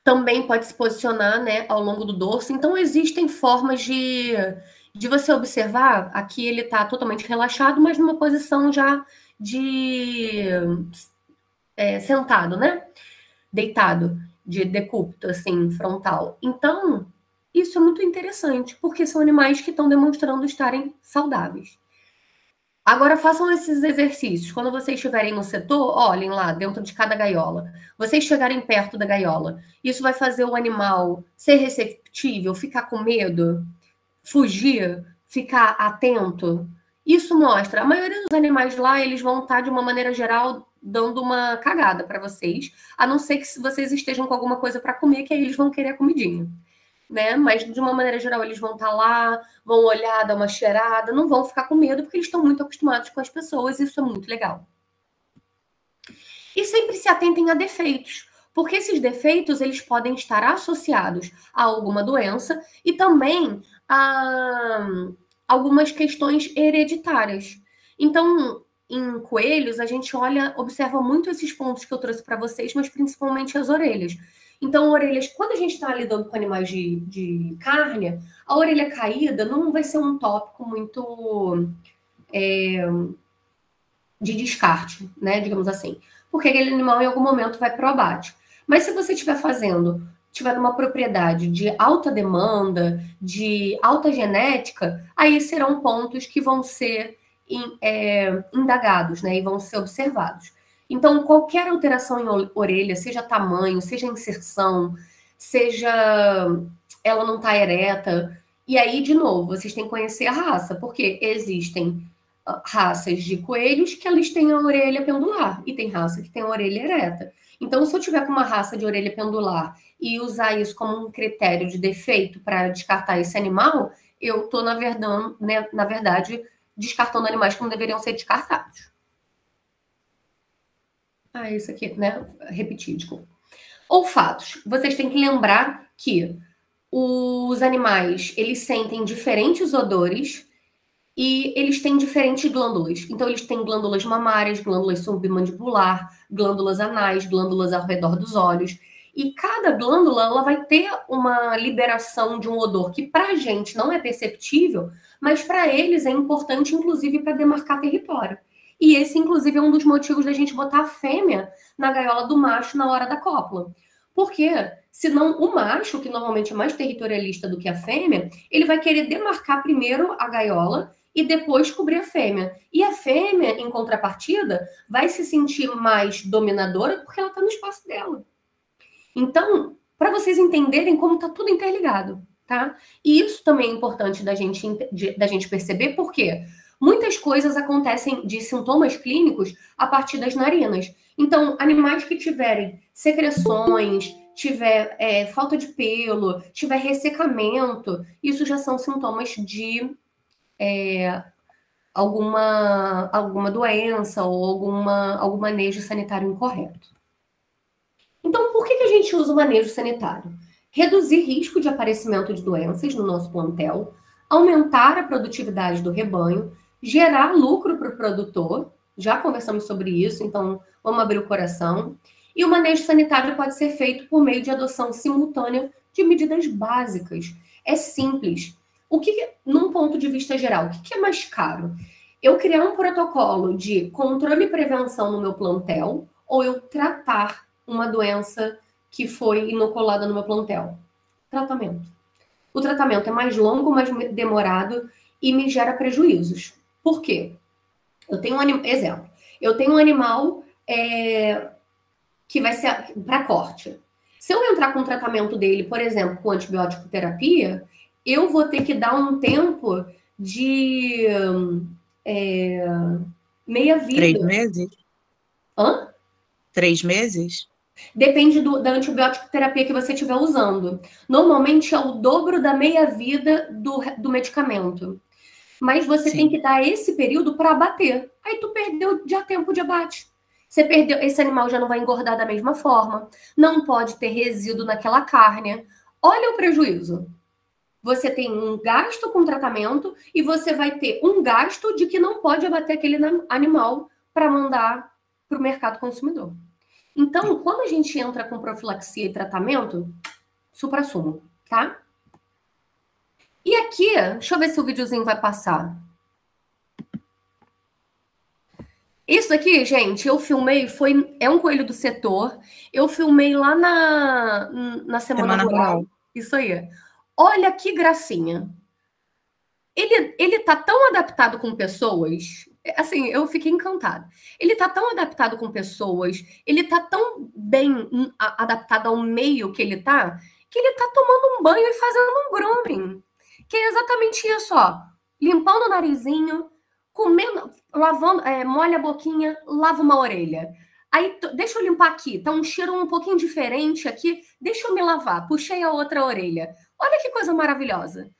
Também pode se posicionar, né, ao longo do dorso. Então, existem formas de você observar. Aqui ele está totalmente relaxado, mas numa posição já de sentado, né? Deitado, de decúbito, assim, frontal. Então, isso é muito interessante, porque são animais que estão demonstrando estarem saudáveis. Agora, façam esses exercícios. Quando vocês estiverem no setor, olhem lá, dentro de cada gaiola. Vocês chegarem perto da gaiola. Isso vai fazer o animal ser receptível, ficar com medo, fugir, ficar atento. Isso mostra. A maioria dos animais lá, eles vão estar, de uma maneira geral, dando uma cagada para vocês, a não ser que vocês estejam com alguma coisa para comer, que aí eles vão querer a comidinha. Né? Mas, de uma maneira geral, eles vão estar lá, vão olhar, dar uma cheirada, não vão ficar com medo, porque eles estão muito acostumados com as pessoas, e isso é muito legal. E sempre se atentem a defeitos, porque esses defeitos, eles podem estar associados a alguma doença e também a algumas questões hereditárias. Então, em coelhos, a gente observa muito esses pontos que eu trouxe para vocês, mas principalmente as orelhas. Então, orelhas, quando a gente está lidando com animais de carne, a orelha caída não vai ser um tópico muito de descarte, né? Digamos assim. Porque aquele animal, em algum momento, vai para o abate. Mas se você estiver tiver numa propriedade de alta demanda, de alta genética, aí serão pontos que vão ser indagados, né, e vão ser observados. Então, qualquer alteração em orelha, seja tamanho, seja inserção, seja ela não está ereta, e aí, de novo, vocês têm que conhecer a raça, porque existem raças de coelhos que eles têm a orelha pendular, e tem raça que tem a orelha ereta. Então, se eu tiver com uma raça de orelha pendular e usar isso como um critério de defeito para descartar esse animal, eu estou, na verdade, descartando animais que não deveriam ser descartados. Isso aqui, né? Repetídico. Olfatos. Vocês têm que lembrar que os animais, eles sentem diferentes odores e eles têm diferentes glândulas. Então, eles têm glândulas mamárias, glândulas submandibular, glândulas anais, glândulas ao redor dos olhos. E cada glândula, ela vai ter uma liberação de um odor que para a gente não é perceptível, mas para eles é importante, inclusive, para demarcar território. E esse, inclusive, é um dos motivos da gente botar a fêmea na gaiola do macho na hora da cópula. Porque, senão, o macho, que normalmente é mais territorialista do que a fêmea, ele vai querer demarcar primeiro a gaiola e depois cobrir a fêmea. E a fêmea, em contrapartida, vai se sentir mais dominadora porque ela está no espaço dela. Então, para vocês entenderem como está tudo interligado, tá? E isso também é importante da gente perceber, porque muitas coisas acontecem de sintomas clínicos a partir das narinas. Então, animais que tiverem secreções, tiver falta de pelo, tiver ressecamento, isso já são sintomas de alguma doença ou algum manejo sanitário incorreto. Então, por que a gente usa o manejo sanitário? Reduzir risco de aparecimento de doenças no nosso plantel, aumentar a produtividade do rebanho, gerar lucro para o produtor, já conversamos sobre isso, então vamos abrir o coração. E o manejo sanitário pode ser feito por meio de adoção simultânea de medidas básicas. É simples. Num ponto de vista geral, o que é mais caro? Eu criar um protocolo de controle e prevenção no meu plantel ou eu tratar uma doença que foi inoculada no meu plantel? Tratamento. O tratamento é mais longo, mais demorado e me gera prejuízos. Por quê? Eu tenho exemplo. Eu tenho um animal que vai ser para corte. Se eu entrar com o tratamento dele, por exemplo, com antibiótico terapia, eu vou ter que dar um tempo de meia vida. 3 meses? Hã? 3 meses? Depende da antibiótico terapia que você estiver usando. Normalmente é o dobro da meia-vida do medicamento. Mas você tem que dar esse período para abater. Aí tu perdeu já tempo de abate. Você perdeu, esse animal já não vai engordar da mesma forma. Não pode ter resíduo naquela carne. Olha o prejuízo. Você tem um gasto com tratamento e você vai ter um gasto de que não pode abater aquele animal para mandar para o mercado consumidor. Então, quando a gente entra com profilaxia e tratamento, supra-sumo, tá? E aqui, deixa eu ver se o videozinho vai passar. Isso aqui, gente, eu filmei, é um coelho do setor. Eu filmei lá na Semana Rural. Isso aí. Olha que gracinha. Ele tá tão adaptado com pessoas, assim, eu fiquei encantada. Ele tá tão adaptado com pessoas, ele tá tão bem adaptado ao meio que ele tá tomando um banho e fazendo um grooming. Que é exatamente isso, ó. Limpando o narizinho, comendo, lavando, molha a boquinha, lava uma orelha. Aí, deixa eu limpar aqui, tá um cheiro um pouquinho diferente aqui, deixa eu me lavar, puxei a outra orelha. Olha que coisa maravilhosa.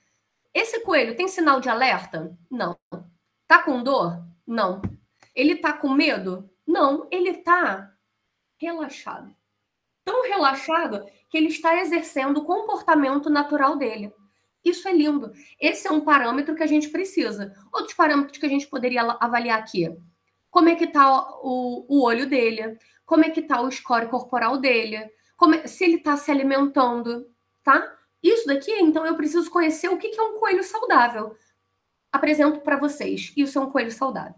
Esse coelho tem sinal de alerta? Não. Tá com dor? Não. Ele tá com medo? Não. Ele tá relaxado. Tão relaxado que ele está exercendo o comportamento natural dele. Isso é lindo. Esse é um parâmetro que a gente precisa. Outros parâmetros que a gente poderia avaliar aqui. Como é que tá o olho dele? Como é que tá o score corporal dele? Se ele tá se alimentando, tá? Isso daqui, então, eu preciso conhecer o que é um coelho saudável. Apresento para vocês. Isso é um coelho saudável.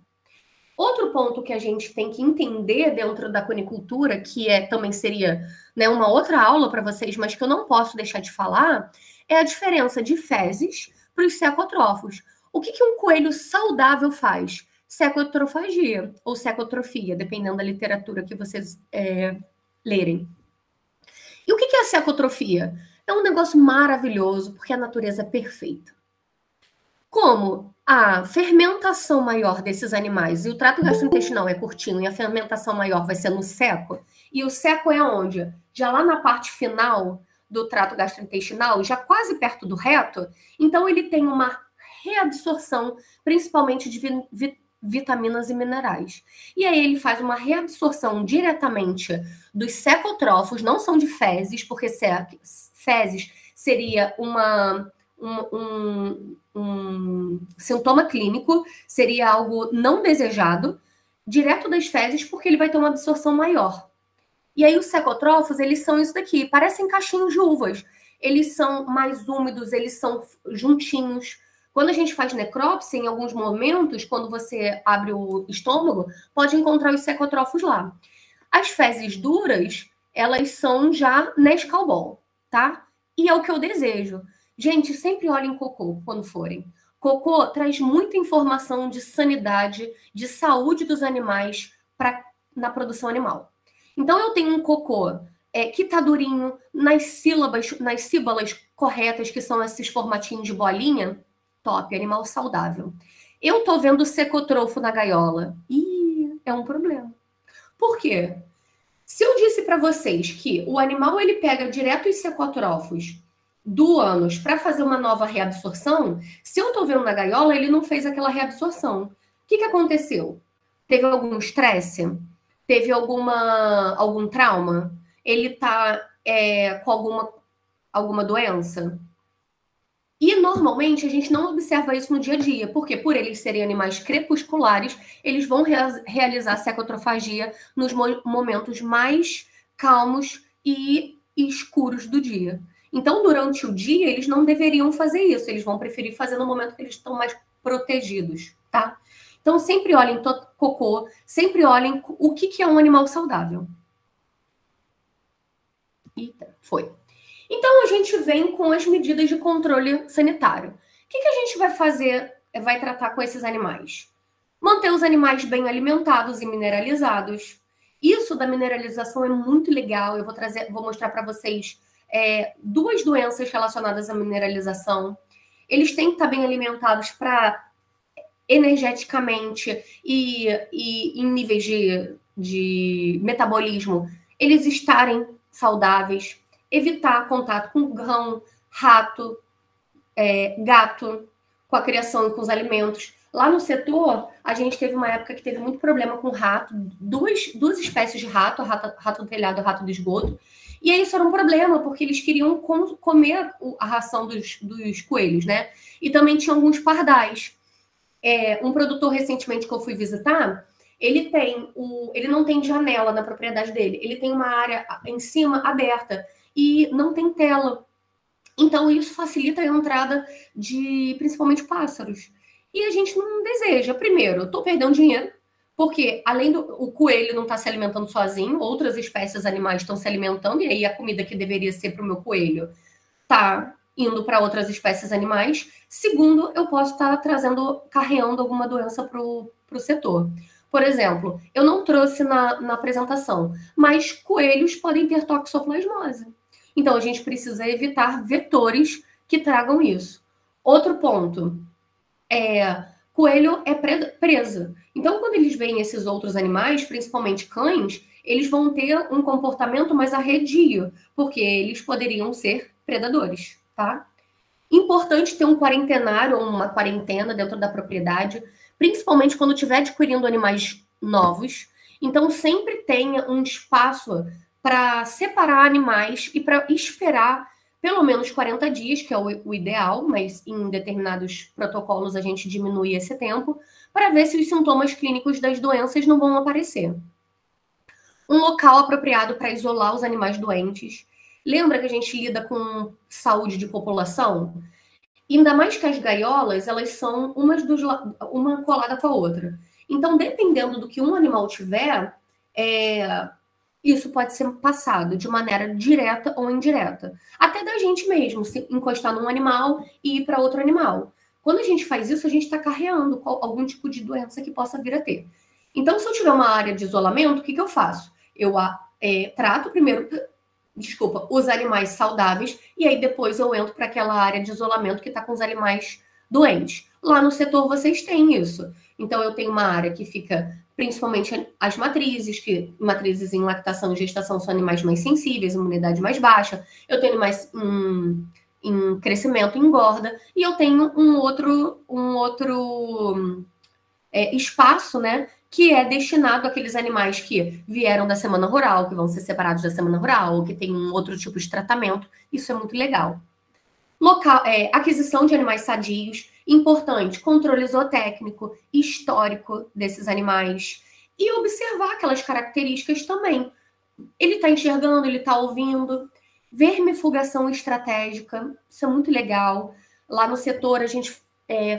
Outro ponto que a gente tem que entender dentro da conicultura, que também seria, né, uma outra aula para vocês, mas que eu não posso deixar de falar, é a diferença de fezes para os secotrófos. O que um coelho saudável faz? secotrofagia ou secotrofia, dependendo da literatura que vocês lerem. E o que é a secotrofia? É um negócio maravilhoso, porque a natureza é perfeita. Como a fermentação maior desses animais, e o trato gastrointestinal é curtinho, e a fermentação maior vai ser no seco, e o seco é onde? Já lá na parte final do trato gastrointestinal, já quase perto do reto, então ele tem uma reabsorção, principalmente de vitaminas e minerais. E aí ele faz uma reabsorção diretamente dos secotrófos, não são de fezes, porque fezes seria um sintoma clínico, seria algo não desejado, direto das fezes, porque ele vai ter uma absorção maior. E aí os secotrófos, eles são isso daqui, parecem caixinhos de uvas. Eles são mais úmidos, eles são juntinhos. Quando a gente faz necrópsia, em alguns momentos, quando você abre o estômago, pode encontrar os secotrófos lá. As fezes duras, elas são já Nescau Ball, tá? E é o que eu desejo. Gente, sempre olhem cocô quando forem. Cocô traz muita informação de sanidade, de saúde dos animais na produção animal. Então, eu tenho um cocô que tá durinho, nas síbalas corretas, que são esses formatinhos de bolinha, top, animal saudável. Eu tô vendo secotrofo na gaiola. Ih, é um problema. Por quê? Se eu disse para vocês que o animal ele pega direto os secotrófos do ânus para fazer uma nova reabsorção, se eu tô vendo na gaiola, ele não fez aquela reabsorção. O que aconteceu? Teve algum estresse? Teve algum trauma? Ele tá com alguma doença? E, normalmente, a gente não observa isso no dia a dia, porque por eles serem animais crepusculares, eles vão realizar secotrofagia nos momentos mais calmos e escuros do dia. Então, durante o dia, eles não deveriam fazer isso, eles vão preferir fazer no momento que eles estão mais protegidos, tá? Então, sempre olhem cocô, sempre olhem o que é um animal saudável. Eita, foi. Então, a gente vem com as medidas de controle sanitário. O que a gente vai fazer, vai tratar com esses animais? Manter os animais bem alimentados e mineralizados. Isso da mineralização é muito legal. Eu vou mostrar para vocês duas doenças relacionadas à mineralização. Eles têm que estar bem alimentados para energeticamente e em níveis de metabolismo, eles estarem saudáveis. Evitar contato com cão, rato, gato, com a criação e com os alimentos. Lá no setor, a gente teve uma época que teve muito problema com rato, duas espécies de rato, rato do telhado e rato do esgoto. E aí isso era um problema, porque eles queriam comer a ração dos coelhos, né? E também tinha alguns pardais. Um produtor recentemente que eu fui visitar, ele não tem janela na propriedade dele, ele tem uma área em cima aberta e não tem tela. Então, isso facilita a entrada de, principalmente, pássaros. E a gente não deseja. Primeiro, eu estou perdendo dinheiro, porque além o coelho não está se alimentando sozinho, outras espécies animais estão se alimentando, e aí a comida que deveria ser para o meu coelho está indo para outras espécies animais. Segundo, eu posso estar carreando alguma doença para o setor. Por exemplo, eu não trouxe na apresentação, mas coelhos podem ter toxoplasmose. Então, a gente precisa evitar vetores que tragam isso. Outro ponto, coelho é presa. Então, quando eles veem esses outros animais, principalmente cães, eles vão ter um comportamento mais arredio, porque eles poderiam ser predadores, tá? Importante ter um quarentenário ou uma quarentena dentro da propriedade, principalmente quando estiver adquirindo animais novos. Então, sempre tenha um espaço para separar animais e para esperar pelo menos 40 dias, que é o ideal, mas em determinados protocolos a gente diminui esse tempo, para ver se os sintomas clínicos das doenças não vão aparecer. Um local apropriado para isolar os animais doentes. Lembra que a gente lida com saúde de população? Ainda mais que as gaiolas, elas são uma colada com a outra. Então, dependendo do que um animal tiver, isso pode ser passado de maneira direta ou indireta. Até da gente mesmo, se encostar num animal e ir para outro animal. Quando a gente faz isso, a gente está carreando algum tipo de doença que possa vir a ter. Então, se eu tiver uma área de isolamento, o que eu faço? Eu trato primeiro, os animais saudáveis, e aí depois eu entro para aquela área de isolamento que está com os animais doentes. Lá no setor vocês têm isso. Então, eu tenho uma área que fica principalmente as matrizes, que matrizes em lactação e gestação são animais mais sensíveis, imunidade mais baixa. Eu tenho mais em crescimento, engorda, e eu tenho um outro espaço, né, que é destinado àqueles animais que vieram da semana rural, que vão ser separados da semana rural, ou que tem um outro tipo de tratamento. Isso é muito legal. Aquisição de animais sadios, importante, controle zootécnico, histórico desses animais, e observar aquelas características também. Ele está enxergando, ele está ouvindo. Vermifugação estratégica, isso é muito legal. Lá no setor a gente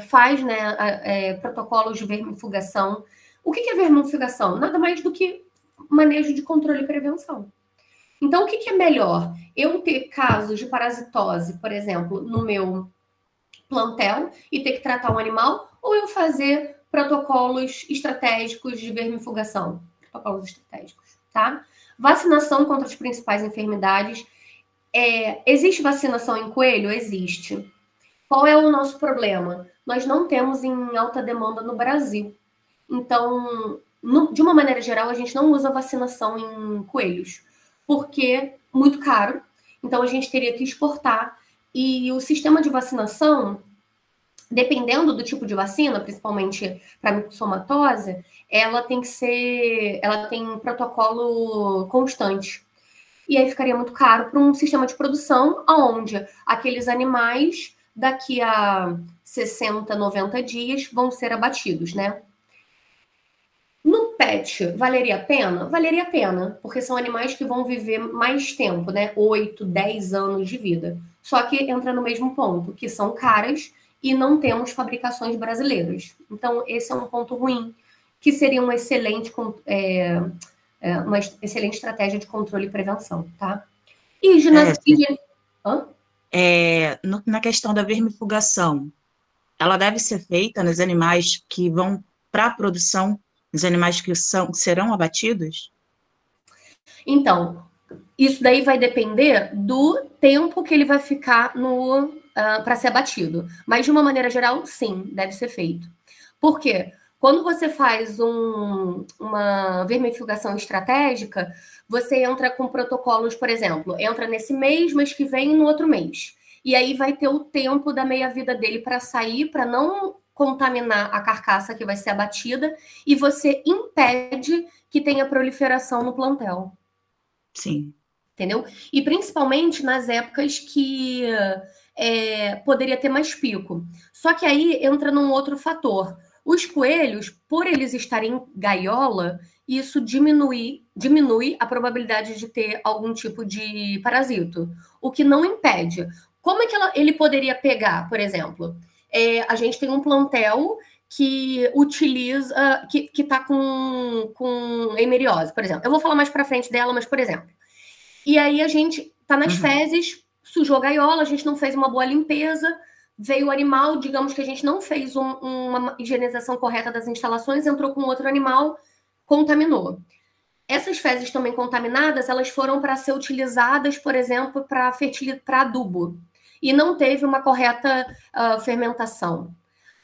faz, né, protocolos de vermifugação. O que é vermifugação? Nada mais do que manejo de controle e prevenção. Então, o que é melhor? Eu ter casos de parasitose, por exemplo, no meu plantel e ter que tratar um animal, ou eu fazer protocolos estratégicos de vermifugação? Protocolos estratégicos, tá? Vacinação contra as principais enfermidades. Existe vacinação em coelho? Existe. Qual é o nosso problema? Nós não temos em alta demanda no Brasil. Então, de uma maneira geral, a gente não usa vacinação em coelhos, porque é muito caro. Então, a gente teria que exportar. E o sistema de vacinação, dependendo do tipo de vacina, principalmente para micosomatose, ela tem um protocolo constante. E aí ficaria muito caro para um sistema de produção onde aqueles animais, daqui a 60, 90 dias, vão ser abatidos, né? No pet, valeria a pena? Valeria a pena, porque são animais que vão viver mais tempo, né? 8, 10 anos de vida. Só que entra no mesmo ponto, que são caras e não temos fabricações brasileiras. Então, esse é um ponto ruim, que seria uma excelente estratégia de controle e prevenção, tá? Na questão da vermifugação, ela deve ser feita nos animais que vão para a produção, nos animais que serão abatidos? Então, isso daí vai depender do tempo que ele vai ficar para ser abatido. Mas, de uma maneira geral, sim, deve ser feito. Por quê? Quando você faz uma vermifugação estratégica, você entra com protocolos, por exemplo, entra nesse mês, mas que vem no outro mês. E aí vai ter o tempo da meia-vida dele para sair, para não contaminar a carcaça que vai ser abatida, e você impede que tenha proliferação no plantel. Sim. Entendeu? E principalmente nas épocas que poderia ter mais pico. Só que aí entra num outro fator. Os coelhos, por eles estarem em gaiola, isso diminui a probabilidade de ter algum tipo de parasito. O que não impede. Como é que ele poderia pegar, por exemplo? A gente tem um plantel que utiliza, que está com hemeriose, por exemplo. Eu vou falar mais para frente dela, mas, por exemplo. E aí a gente tá nas fezes, sujou a gaiola, a gente não fez uma boa limpeza, veio o animal, digamos que a gente não fez uma higienização correta das instalações, entrou com outro animal, contaminou. Essas fezes também contaminadas, elas foram para ser utilizadas, por exemplo, para adubo. E não teve uma correta fermentação.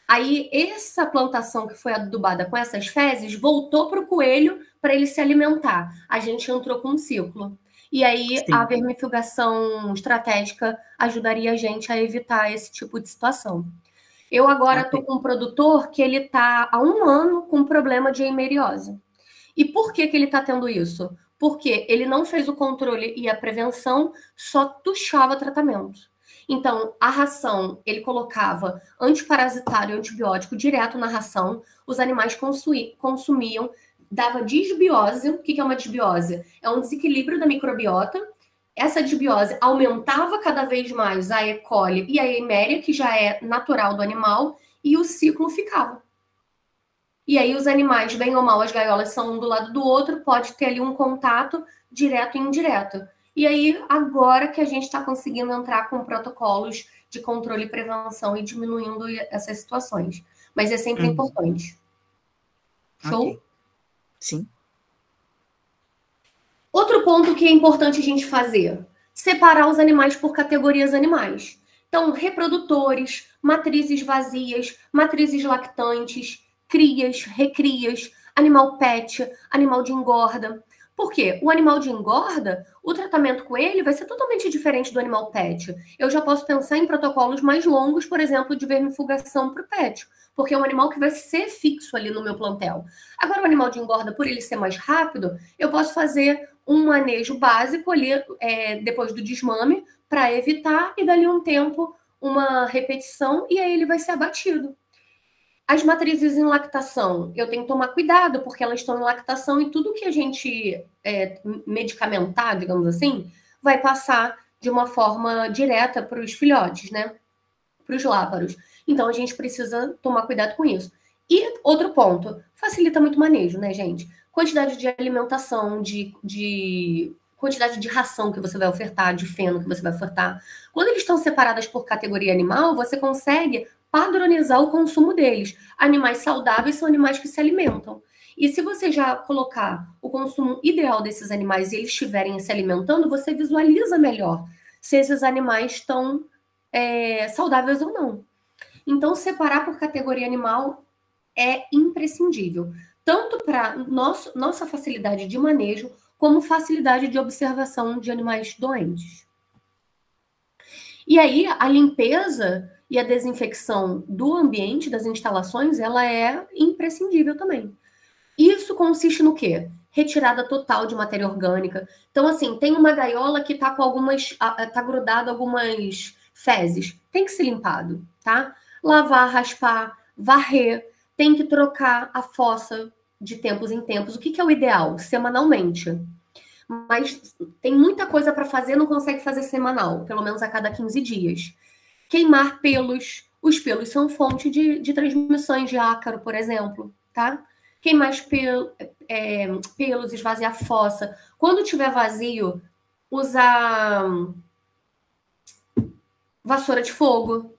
Aí, essa plantação que foi adubada com essas fezes voltou para o coelho para ele se alimentar. A gente entrou com um ciclo. E aí, sim, a vermifugação estratégica ajudaria a gente a evitar esse tipo de situação. Eu agora estou com um produtor que ele está há 1 ano com problema de hemeriose. E por que ele está tendo isso? Porque ele não fez o controle e a prevenção, só tuchava tratamento. Então, a ração, ele colocava antiparasitário e antibiótico direto na ração, os animais consumiam, dava disbiose. O que é uma disbiose? É um desequilíbrio da microbiota. Essa disbiose aumentava cada vez mais a E. coli e a Eimeria, que já é natural do animal, e o ciclo ficava. E aí os animais, bem ou mal, as gaiolas são um do lado do outro, pode ter ali um contato direto e indireto. E aí, agora que a gente está conseguindo entrar com protocolos de controle e prevenção e diminuindo essas situações. Mas é sempre importante. Show? Ok. Sim. Outro ponto que é importante a gente fazer: separar os animais por categorias animais. Então, reprodutores, matrizes vazias, matrizes lactantes, crias, recrias, animal pet, animal de engorda. Por quê? O animal de engorda, o tratamento com ele vai ser totalmente diferente do animal pet. Eu já posso pensar em protocolos mais longos, por exemplo, de vermifugação para o pet, porque é um animal que vai ser fixo ali no meu plantel. Agora, o animal de engorda, por ele ser mais rápido, eu posso fazer um manejo básico ali, depois do desmame, para evitar, e dali um tempo, uma repetição, e aí ele vai ser abatido. As matrizes em lactação, eu tenho que tomar cuidado, porque elas estão em lactação e tudo que a gente medicamentar, digamos assim, vai passar de uma forma direta para os filhotes, né? Para os láparos. Então, a gente precisa tomar cuidado com isso. E outro ponto, facilita muito o manejo, né, gente? Quantidade de alimentação, de quantidade de ração que você vai ofertar, de feno que você vai ofertar. Quando eles estão separadas por categoria animal, você consegue padronizar o consumo deles. Animais saudáveis são animais que se alimentam. E se você já colocar o consumo ideal desses animais e eles estiverem se alimentando, você visualiza melhor se esses animais estão saudáveis ou não. Então, separar por categoria animal é imprescindível, tanto para nossa facilidade de manejo, como facilidade de observação de animais doentes. E aí, a limpeza e a desinfecção do ambiente, das instalações, ela é imprescindível também. Isso consiste no quê? Retirada total de matéria orgânica. Então, assim, tem uma gaiola que tá com tá grudado algumas fezes. Tem que ser limpado, tá? Lavar, raspar, varrer. Tem que trocar a fossa de tempos em tempos. O que é o ideal? Semanalmente. Mas tem muita coisa para fazer, não consegue fazer semanal, pelo menos a cada 15 dias. Queimar pelos. Os pelos são fonte de transmissões de ácaro, por exemplo, tá? Queimar pelos, esvaziar a fossa. Quando tiver vazio, usar vassoura de fogo.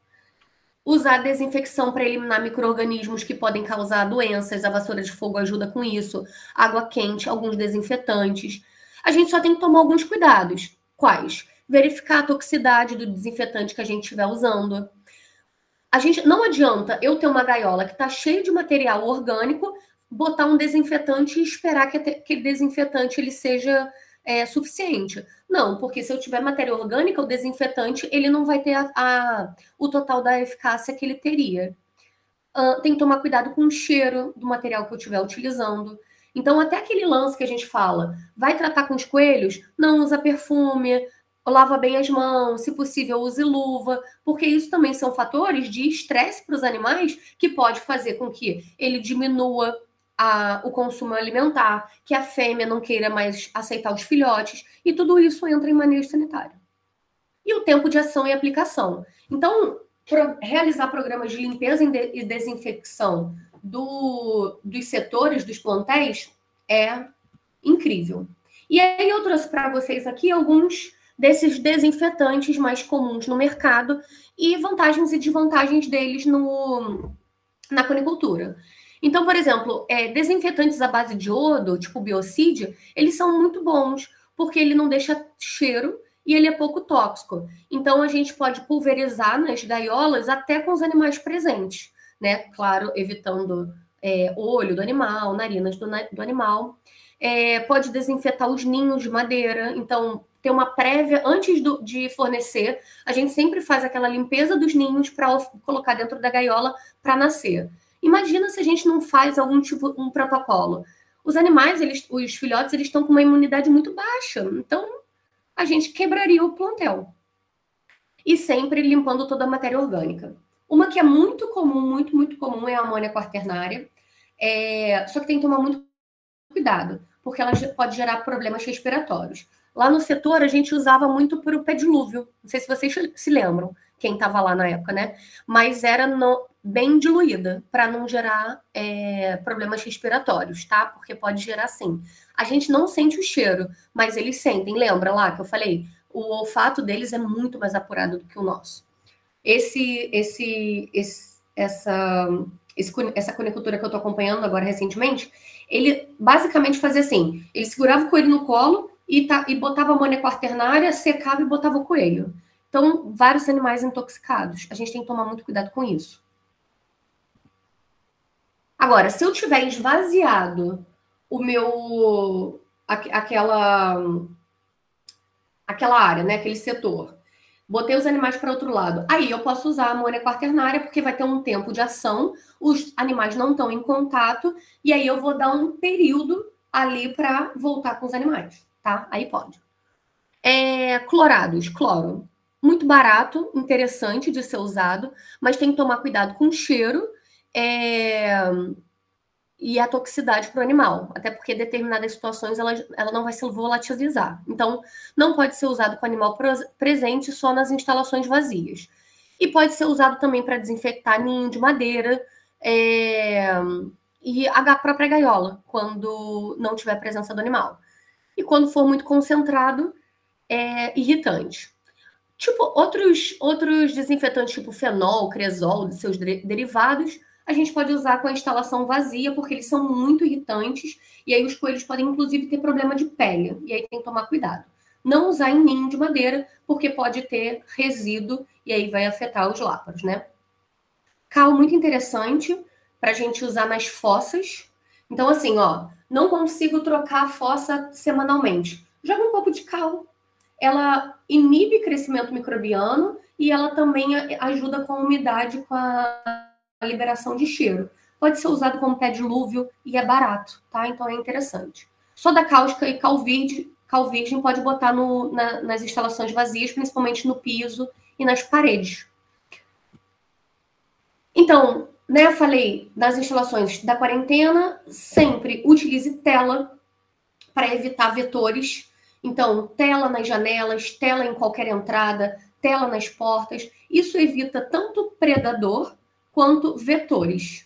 Usar desinfecção para eliminar micro-organismos que podem causar doenças. A vassoura de fogo ajuda com isso. Água quente, alguns desinfetantes. A gente só tem que tomar alguns cuidados. Quais? Verificar a toxicidade do desinfetante que a gente estiver usando. Não adianta eu ter uma gaiola que está cheia de material orgânico, botar um desinfetante e esperar que aquele desinfetante ele seja suficiente. Não, porque se eu tiver matéria orgânica, o desinfetante ele não vai ter o total da eficácia que ele teria. Tem que tomar cuidado com o cheiro do material que eu estiver utilizando. Então, até aquele lance que a gente fala, vai tratar com os coelhos? Não usa perfume, lava bem as mãos, se possível use luva, porque isso também são fatores de estresse para os animais que pode fazer com que ele diminua o consumo alimentar, que a fêmea não queira mais aceitar os filhotes, e tudo isso entra em manejo sanitário. E o tempo de ação e aplicação. Então, realizar programas de limpeza e desinfecção dos setores, dos plantéis, é incrível. E aí eu trouxe para vocês aqui alguns desses desinfetantes mais comuns no mercado e vantagens e desvantagens deles na conicultura. Então, por exemplo, desinfetantes à base de iodo, tipo biocide, eles são muito bons, porque ele não deixa cheiro e ele é pouco tóxico. Então, a gente pode pulverizar nas gaiolas até com os animais presentes, né? Claro, evitando olho do animal, narinas do animal. Pode desinfetar os ninhos de madeira. Então, ter uma prévia, antes de fornecer, a gente sempre faz aquela limpeza dos ninhos para colocar dentro da gaiola para nascer. Imagina se a gente não faz um protocolo. Os animais, os filhotes, eles estão com uma imunidade muito baixa. Então, a gente quebraria o plantel. E sempre limpando toda a matéria orgânica. Uma que é muito comum, muito, muito comum, é a amônia quaternária. Só que tem que tomar muito cuidado, porque ela pode gerar problemas respiratórios. Lá no setor, a gente usava muito para o pedilúvio. Não sei se vocês se lembram, quem estava lá na época, né? Mas era bem diluída, para não gerar problemas respiratórios, tá? Porque pode gerar, sim. A gente não sente o cheiro, mas eles sentem. Lembra lá que eu falei? O olfato deles é muito mais apurado do que o nosso. essa conicultura que eu tô acompanhando agora recentemente, ele basicamente fazia assim, ele segurava o coelho no colo e botava amônia quaternária, secava e botava o coelho. Então, vários animais intoxicados. A gente tem que tomar muito cuidado com isso. Agora, se eu tiver esvaziado o meu aquela área, né, aquele setor, botei os animais para outro lado, aí eu posso usar a amônia quaternária porque vai ter um tempo de ação, os animais não estão em contato e aí eu vou dar um período ali para voltar com os animais, tá? Aí pode. Clorados, cloro, muito barato, interessante de ser usado, mas tem que tomar cuidado com o cheiro. E a toxicidade para o animal, até porque em determinadas situações ela não vai se volatilizar. Então, não pode ser usado com o animal presente só nas instalações vazias. E pode ser usado também para desinfectar ninho de madeira e a própria gaiola, quando não tiver presença do animal. E quando for muito concentrado, é irritante. Tipo, outros desinfetantes, tipo fenol, cresol, de seus derivados, a gente pode usar com a instalação vazia, porque eles são muito irritantes, e aí os coelhos podem, inclusive, ter problema de pele, e aí tem que tomar cuidado. Não usar em ninho de madeira, porque pode ter resíduo, e aí vai afetar os láparos, né? Cal muito interessante para a gente usar nas fossas. Então, assim, ó, não consigo trocar a fossa semanalmente. Joga um pouco de cal. Ela inibe crescimento microbiano e ela também ajuda com a umidade, com a liberação de cheiro. Pode ser usado como pé dilúvio e é barato, tá? Então é interessante. Soda cáustica e cal virgem pode botar nas instalações vazias, principalmente no piso e nas paredes. Então, né, eu falei das instalações da quarentena, sempre utilize tela para evitar vetores. Então, tela nas janelas, tela em qualquer entrada, tela nas portas. Isso evita tanto predador quanto vetores.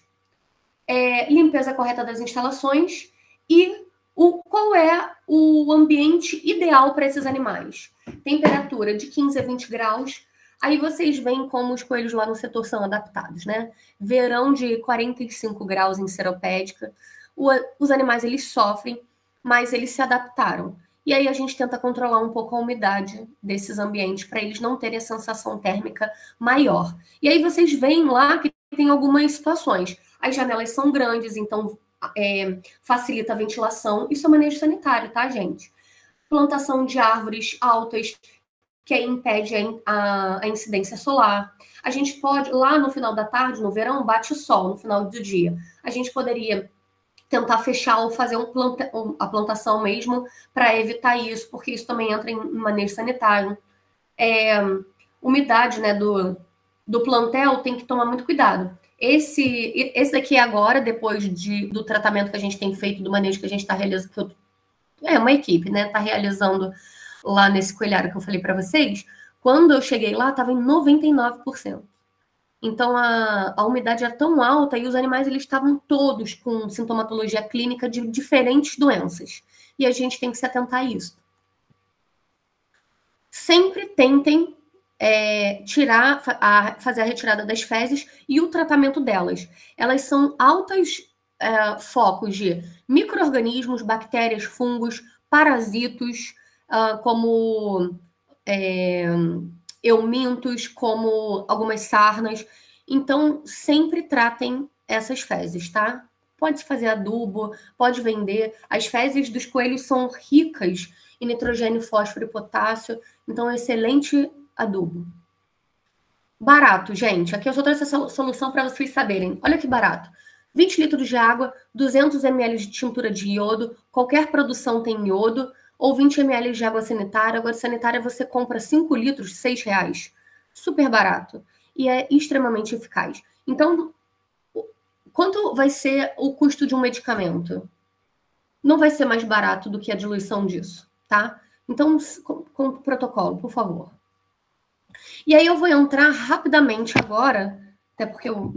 Limpeza correta das instalações e qual é o ambiente ideal para esses animais. Temperatura de 15 a 20 graus. Aí vocês veem como os coelhos lá no setor são adaptados, né? Verão de 45 graus em seropédica. Os animais, eles sofrem, mas eles se adaptaram. E aí a gente tenta controlar um pouco a umidade desses ambientes para eles não terem a sensação térmica maior. E aí vocês veem lá que tem algumas situações. As janelas são grandes, então facilita a ventilação. Isso é manejo sanitário, tá, gente? Plantação de árvores altas, que aí impede a incidência solar. A gente pode, lá no final da tarde, no verão, bate o sol, no final do dia. A gente poderia tentar fechar ou fazer a plantação mesmo para evitar isso, porque isso também entra em manejo sanitário. Umidade, né, do plantel tem que tomar muito cuidado. Esse daqui agora, depois do tratamento que a gente tem feito, do manejo que a gente está realizando, uma equipe, né, está realizando lá nesse coelhário que eu falei para vocês, quando eu cheguei lá, estava em 99%. Então, a umidade era tão alta e os animais eles estavam todos com sintomatologia clínica de diferentes doenças. E a gente tem que se atentar a isso. Sempre tentem fazer a retirada das fezes e o tratamento delas. Elas são altos focos de micro-organismos, bactérias, fungos, parasitos, como eumintos, como algumas sarnas. Então, sempre tratem essas fezes, tá? Pode fazer adubo, pode vender. As fezes dos coelhos são ricas em nitrogênio, fósforo e potássio. Então, é excelente adubo. Barato, gente. Aqui eu só trouxe essa solução para vocês saberem. Olha que barato. 20 litros de água, 200 ml de tintura de iodo, qualquer produção tem iodo, ou 20 ml de água sanitária. Água sanitária você compra 5 litros, R$6. Super barato. E é extremamente eficaz. Então, quanto vai ser o custo de um medicamento? Não vai ser mais barato do que a diluição disso, tá? Então, com o protocolo, por favor. E aí eu vou entrar rapidamente agora, até porque eu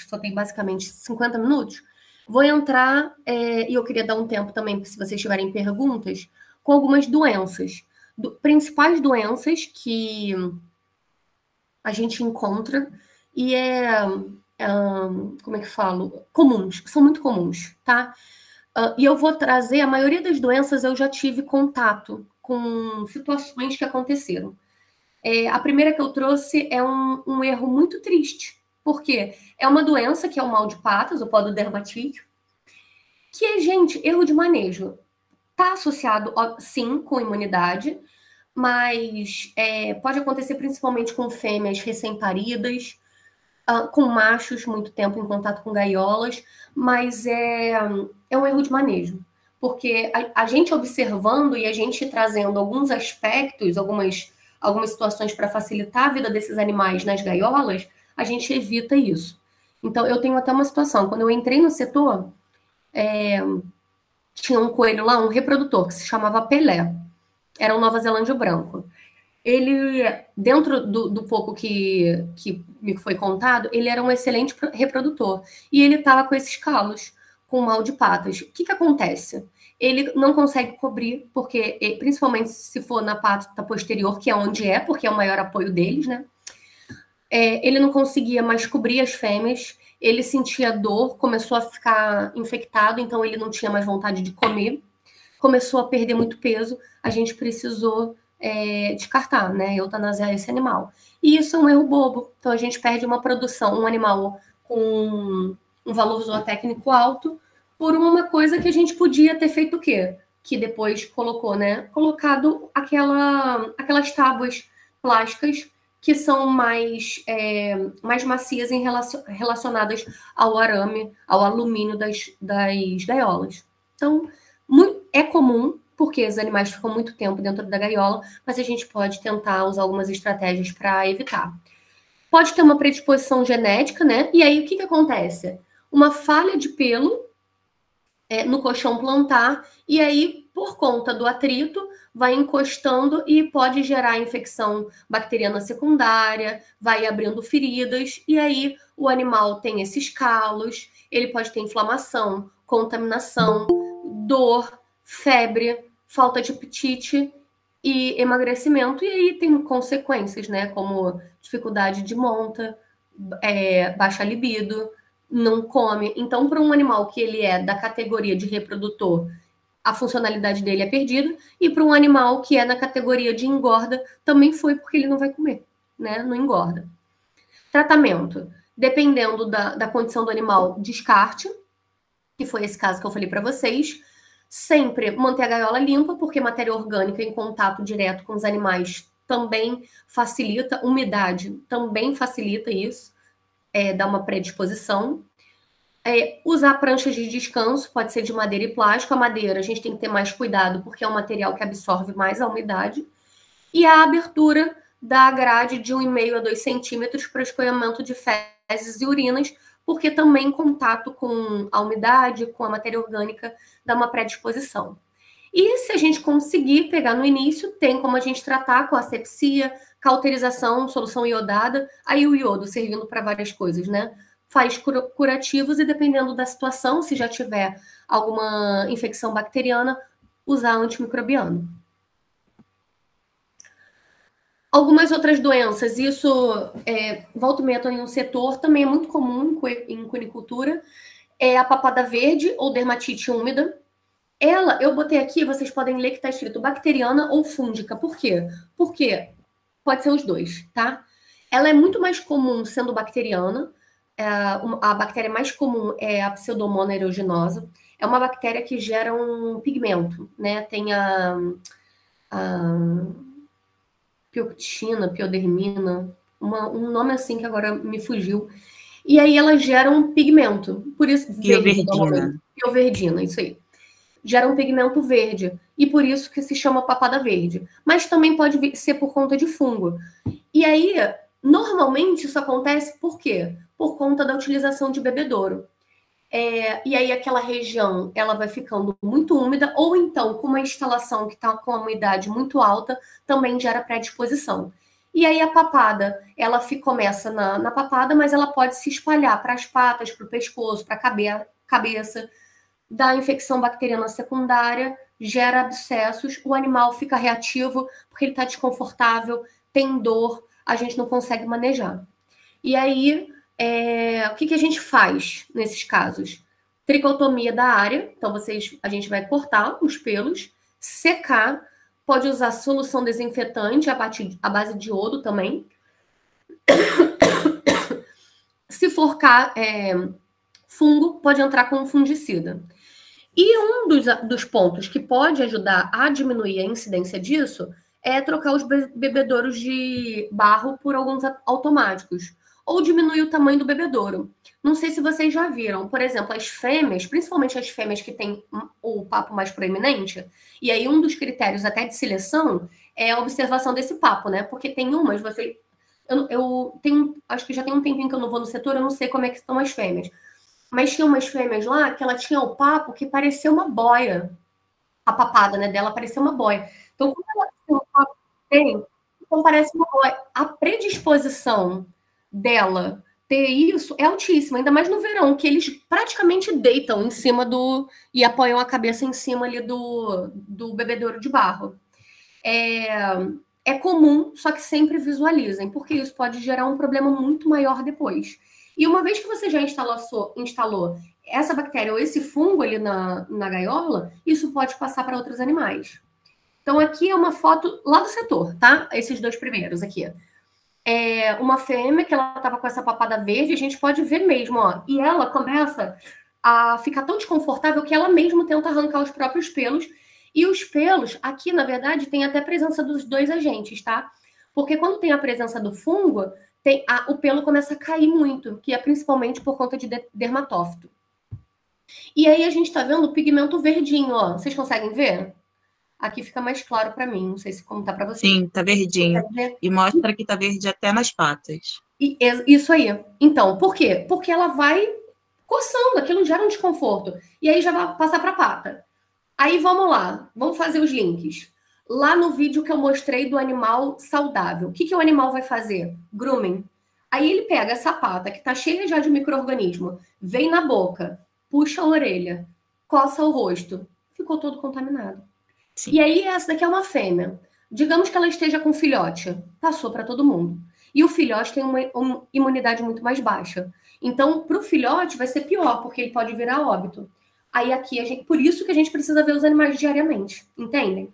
só tem basicamente 50 minutos, vou entrar, e eu queria dar um tempo também, se vocês tiverem perguntas, com algumas doenças. Principais doenças que a gente encontra e como é que falo? Comuns, são muito comuns, tá? E eu vou trazer, a maioria das doenças eu já tive contato com situações que aconteceram. A primeira que eu trouxe é um erro muito triste, porque é uma doença que é o mal de patas, o pododermatite, que é, gente, erro de manejo. Está associado, sim, com imunidade, mas pode acontecer principalmente com fêmeas recém-paridas, com machos muito tempo em contato com gaiolas, mas é um erro de manejo. Porque a gente observando e a gente trazendo alguns aspectos, algumas situações para facilitar a vida desses animais nas gaiolas, a gente evita isso. Então, eu tenho até uma situação. Quando eu entrei no setor, tinha um coelho lá, um reprodutor, que se chamava Pelé. Era um Nova Zelândia branco. Ele, dentro do pouco que me foi contado, ele era um excelente reprodutor. E ele estava com esses calos, com mal de patas. O que acontece? Ele não consegue cobrir, porque, principalmente se for na pata posterior, que é onde porque é o maior apoio deles, né? Ele não conseguia mais cobrir as fêmeas, ele sentia dor, começou a ficar infectado, então ele não tinha mais vontade de comer, começou a perder muito peso, a gente precisou descartar, né? Eutanasiar esse animal. E isso é um erro bobo. Então a gente perde uma produção, um animal com um valor zootécnico alto, por uma coisa que a gente podia ter feito o quê? Que depois colocou, né? Colocado aquelas tábuas plásticas que são mais macias relacionadas ao arame, ao alumínio das gaiolas. Então, é comum, porque os animais ficam muito tempo dentro da gaiola, mas a gente pode tentar usar algumas estratégias para evitar. Pode ter uma predisposição genética, né? E aí, o que acontece? Uma falha de pelo no colchão plantar, e aí, por conta do atrito, vai encostando e pode gerar infecção bacteriana secundária, vai abrindo feridas, e aí o animal tem esses calos, ele pode ter inflamação, contaminação, dor, febre, falta de apetite e emagrecimento, e aí tem consequências, né, como dificuldade de monta, baixa libido, não come. Então, para um animal que ele é da categoria de reprodutor, a funcionalidade dele é perdida, e para um animal que é na categoria de engorda, também foi porque ele não vai comer, né? Não engorda. Tratamento. Dependendo da condição do animal, descarte, que foi esse caso que eu falei para vocês. Sempre manter a gaiola limpa, porque matéria orgânica em contato direto com os animais também facilita, umidade também facilita isso, dá uma predisposição. Usar pranchas de descanso, pode ser de madeira e plástico. A madeira a gente tem que ter mais cuidado, porque é um material que absorve mais a umidade. E a abertura da grade de 1,5 a 2 centímetros para escoamento de fezes e urinas, porque também contato com a umidade, com a matéria orgânica, dá uma predisposição. E se a gente conseguir pegar no início, tem como a gente tratar com asepsia, cauterização, solução iodada, aí o iodo servindo para várias coisas, né? Faz curativos e, dependendo da situação, se já tiver alguma infecção bacteriana, usar antimicrobiano. Algumas outras doenças, isso volta e meia em um setor, também é muito comum em cunicultura, é a papada verde ou dermatite úmida. Ela, eu botei aqui, vocês podem ler que está escrito bacteriana ou fúngica. Por quê? Porque pode ser os dois, tá? Ela é muito mais comum sendo bacteriana. A bactéria mais comum é a Pseudomonas aeruginosa. É uma bactéria que gera um pigmento, né? Tem a pioxina, piodermina, um nome assim que agora me fugiu. E aí ela gera um pigmento, por isso pioverdina, isso aí. Gera um pigmento verde, e por isso que se chama papada verde. Mas também pode ser por conta de fungo. E aí, normalmente isso acontece por quê? Por conta da utilização de bebedouro. E aí aquela região ela vai ficando muito úmida, ou então com uma instalação que está com a umidade muito alta, também gera predisposição. E aí a papada, ela começa na papada, mas ela pode se espalhar para as patas, para o pescoço, para a cabeça, dá infecção bacteriana secundária, gera abscessos, o animal fica reativo porque ele está desconfortável, tem dor, a gente não consegue manejar. E aí, o que a gente faz nesses casos? Tricotomia da área, então a gente vai cortar os pelos, secar, pode usar solução desinfetante à base de iodo também. Se for fungo, pode entrar com um fungicida. E um dos pontos que pode ajudar a diminuir a incidência disso é trocar os bebedouros de barro por alguns automáticos, ou diminuir o tamanho do bebedouro. Não sei se vocês já viram, por exemplo, as fêmeas, principalmente as fêmeas que têm o papo mais proeminente, e aí um dos critérios até de seleção é a observação desse papo, né? Porque tem umas, eu tenho, acho que já tem um tempinho que eu não vou no setor, eu não sei como é que estão as fêmeas. Mas tinha umas fêmeas lá que ela tinha o papo que parecia uma boia. A papada, né, dela parecia uma boia. Então, como ela tem o papo então parece uma boia. A predisposição dela ter isso é altíssima, ainda mais no verão, que eles praticamente deitam em cima e apoiam a cabeça em cima ali do bebedouro de barro. É comum, só que sempre visualizem, porque isso pode gerar um problema muito maior depois. E uma vez que você já instalou essa bactéria ou esse fungo ali na gaiola, isso pode passar para outros animais. Então, aqui é uma foto lá do setor, tá? Esses dois primeiros aqui. É uma fêmea que ela estava com essa papada verde, a gente pode ver mesmo, ó. E ela começa a ficar tão desconfortável que ela mesma tenta arrancar os próprios pelos. E os pelos, aqui, na verdade, tem até a presença dos dois agentes, tá? Porque quando tem a presença do fungo, o pelo começa a cair muito, que é principalmente por conta de dermatófito. E aí a gente tá vendo o pigmento verdinho, ó. Vocês conseguem ver? Aqui fica mais claro para mim, não sei se como tá para vocês. Sim, tá verdinho. E mostra que tá verde até nas patas. Isso aí. Então, por quê? Porque ela vai coçando, aquilo gera um desconforto. E aí já vai passar para a pata. Aí vamos lá, vamos fazer os links. Lá no vídeo que eu mostrei do animal saudável, o que o animal vai fazer? Grooming. Aí ele pega essa pata que tá cheia já de micro-organismo, vem na boca, puxa a orelha, coça o rosto, ficou todo contaminado. Sim. E aí essa daqui é uma fêmea. Digamos que ela esteja com filhote, passou para todo mundo. E o filhote tem uma imunidade muito mais baixa. Então, para o filhote vai ser pior, porque ele pode virar óbito. Aí aqui, por isso que a gente precisa ver os animais diariamente, entendem?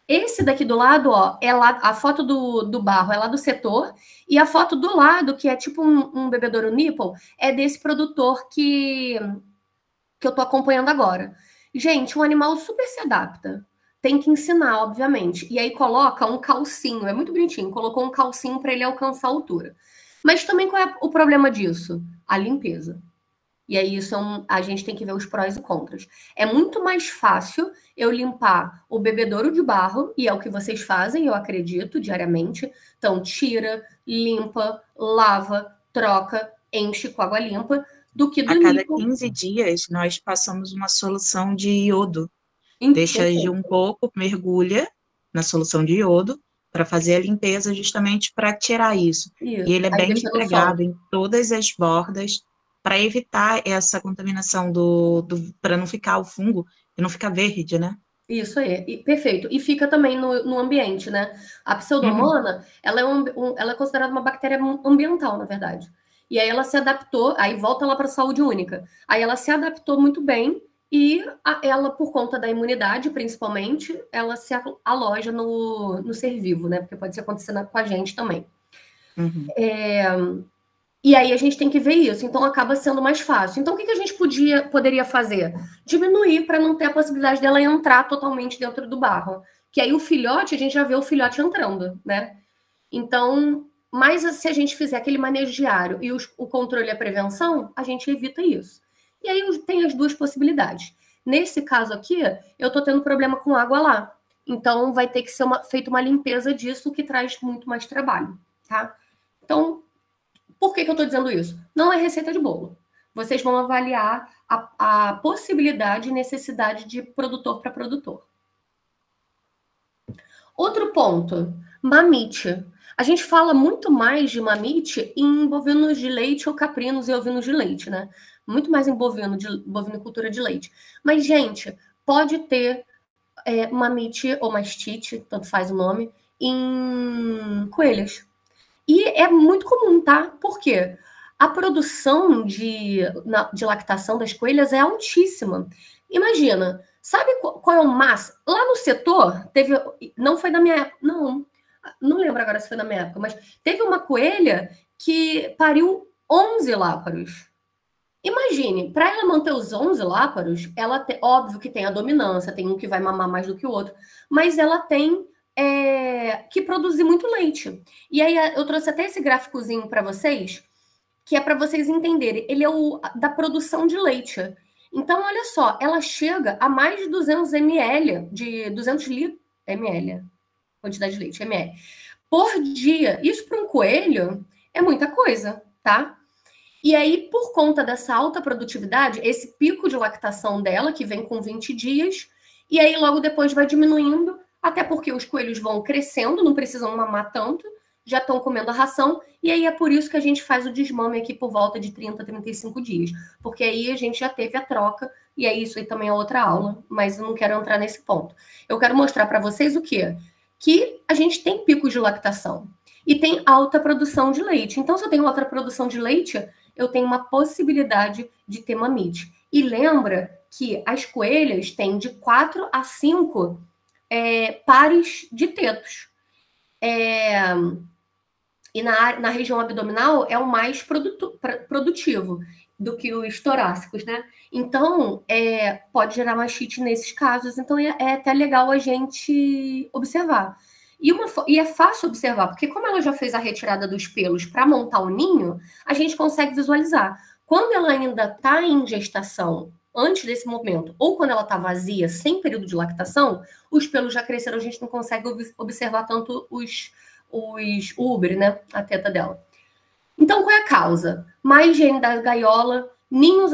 Esse daqui do lado, ó, é lá, a foto do barro é lá do setor, e a foto do lado, que é tipo um bebedouro nipple, é desse produtor que eu tô acompanhando agora. Gente, um animal super se adapta. Tem que ensinar, obviamente. E aí coloca um calcinho, é muito bonitinho, colocou um calcinho para ele alcançar a altura. Mas também qual é o problema disso? A limpeza. E aí isso a gente tem que ver os prós e contras. É muito mais fácil eu limpar o bebedouro de barro, e é o que vocês fazem, eu acredito, diariamente. Então, tira, limpa, lava, troca, enche com água limpa, do que do A cada 15 dias, nós passamos uma solução de iodo. Deixa agir um pouco, mergulha na solução de iodo para fazer a limpeza justamente para tirar isso. E ele é bem empregado em todas as bordas para evitar essa contaminação para não ficar o fungo e não ficar verde, né? Isso aí, perfeito. E fica também no ambiente, né? A Pseudomonas, ela é considerada uma bactéria ambiental, na verdade. E aí ela se adaptou, aí volta lá para a saúde única. Aí ela se adaptou muito bem e ela, por conta da imunidade, principalmente, ela se aloja no ser vivo, né? Porque pode ser acontecendo com a gente também. E aí a gente tem que ver isso, então acaba sendo mais fácil. Então o que a gente poderia fazer? Diminuir para não ter a possibilidade dela entrar totalmente dentro do barro. Que aí o filhote, a gente já vê o filhote entrando, né? Então, mas se a gente fizer aquele manejo diário e o controle e a prevenção, a gente evita isso. E aí tem as duas possibilidades. Nesse caso aqui, eu tô tendo problema com água lá. Então vai ter que ser feita uma limpeza disso, que traz muito mais trabalho, tá? Então, por que eu estou dizendo isso? Não é receita de bolo. Vocês vão avaliar a possibilidade e necessidade de produtor para produtor. Outro ponto, mamite. A gente fala muito mais de mamite em bovinos de leite ou caprinos e ovinos de leite, né? Muito mais em bovinocultura de leite. Mas, gente, pode ter mamite ou mastite, tanto faz o nome, em coelhas. E é muito comum, tá? Por quê? A produção de lactação das coelhas é altíssima. Imagina, sabe qual é o máximo? Lá no setor, teve. Não foi da minha época, não lembro agora se foi da minha época, mas teve uma coelha que pariu 11 láparos. Imagine, para ela manter os 11 láparos, óbvio que tem a dominância, tem um que vai mamar mais do que o outro, mas ela tem que produzir muito leite. E aí eu trouxe até esse gráficozinho para vocês, que é para vocês entenderem. Ele é da produção de leite. Então, olha só, ela chega a mais de 200 ml, de 200 ml, quantidade de leite, ml, por dia. Isso para um coelho é muita coisa, tá? E aí, por conta dessa alta produtividade, esse pico de lactação dela, que vem com 20 dias, e aí logo depois vai diminuindo, até porque os coelhos vão crescendo, não precisam mamar tanto, já estão comendo a ração, e aí é por isso que a gente faz o desmame aqui por volta de 30, 35 dias, porque aí a gente já teve a troca, e aí isso aí também é outra aula, mas eu não quero entrar nesse ponto. Eu quero mostrar para vocês o quê? Que a gente tem picos de lactação, e tem alta produção de leite. Então, se eu tenho alta produção de leite, eu tenho uma possibilidade de ter mamite. E lembra que as coelhas têm de 4 a 5 pares de tetos. E na região abdominal é o mais produtivo do que os torácicos, né? Então, pode gerar mastite nesses casos. Então, é até legal a gente observar. E é fácil observar, porque como ela já fez a retirada dos pelos para montar o ninho, a gente consegue visualizar. Quando ela ainda está em gestação, antes desse momento, ou quando ela está vazia, sem período de lactação, os pelos já cresceram, a gente não consegue observar tanto o úbere, né? A teta dela. Então, qual é a causa? Má higiene da gaiola, ninhos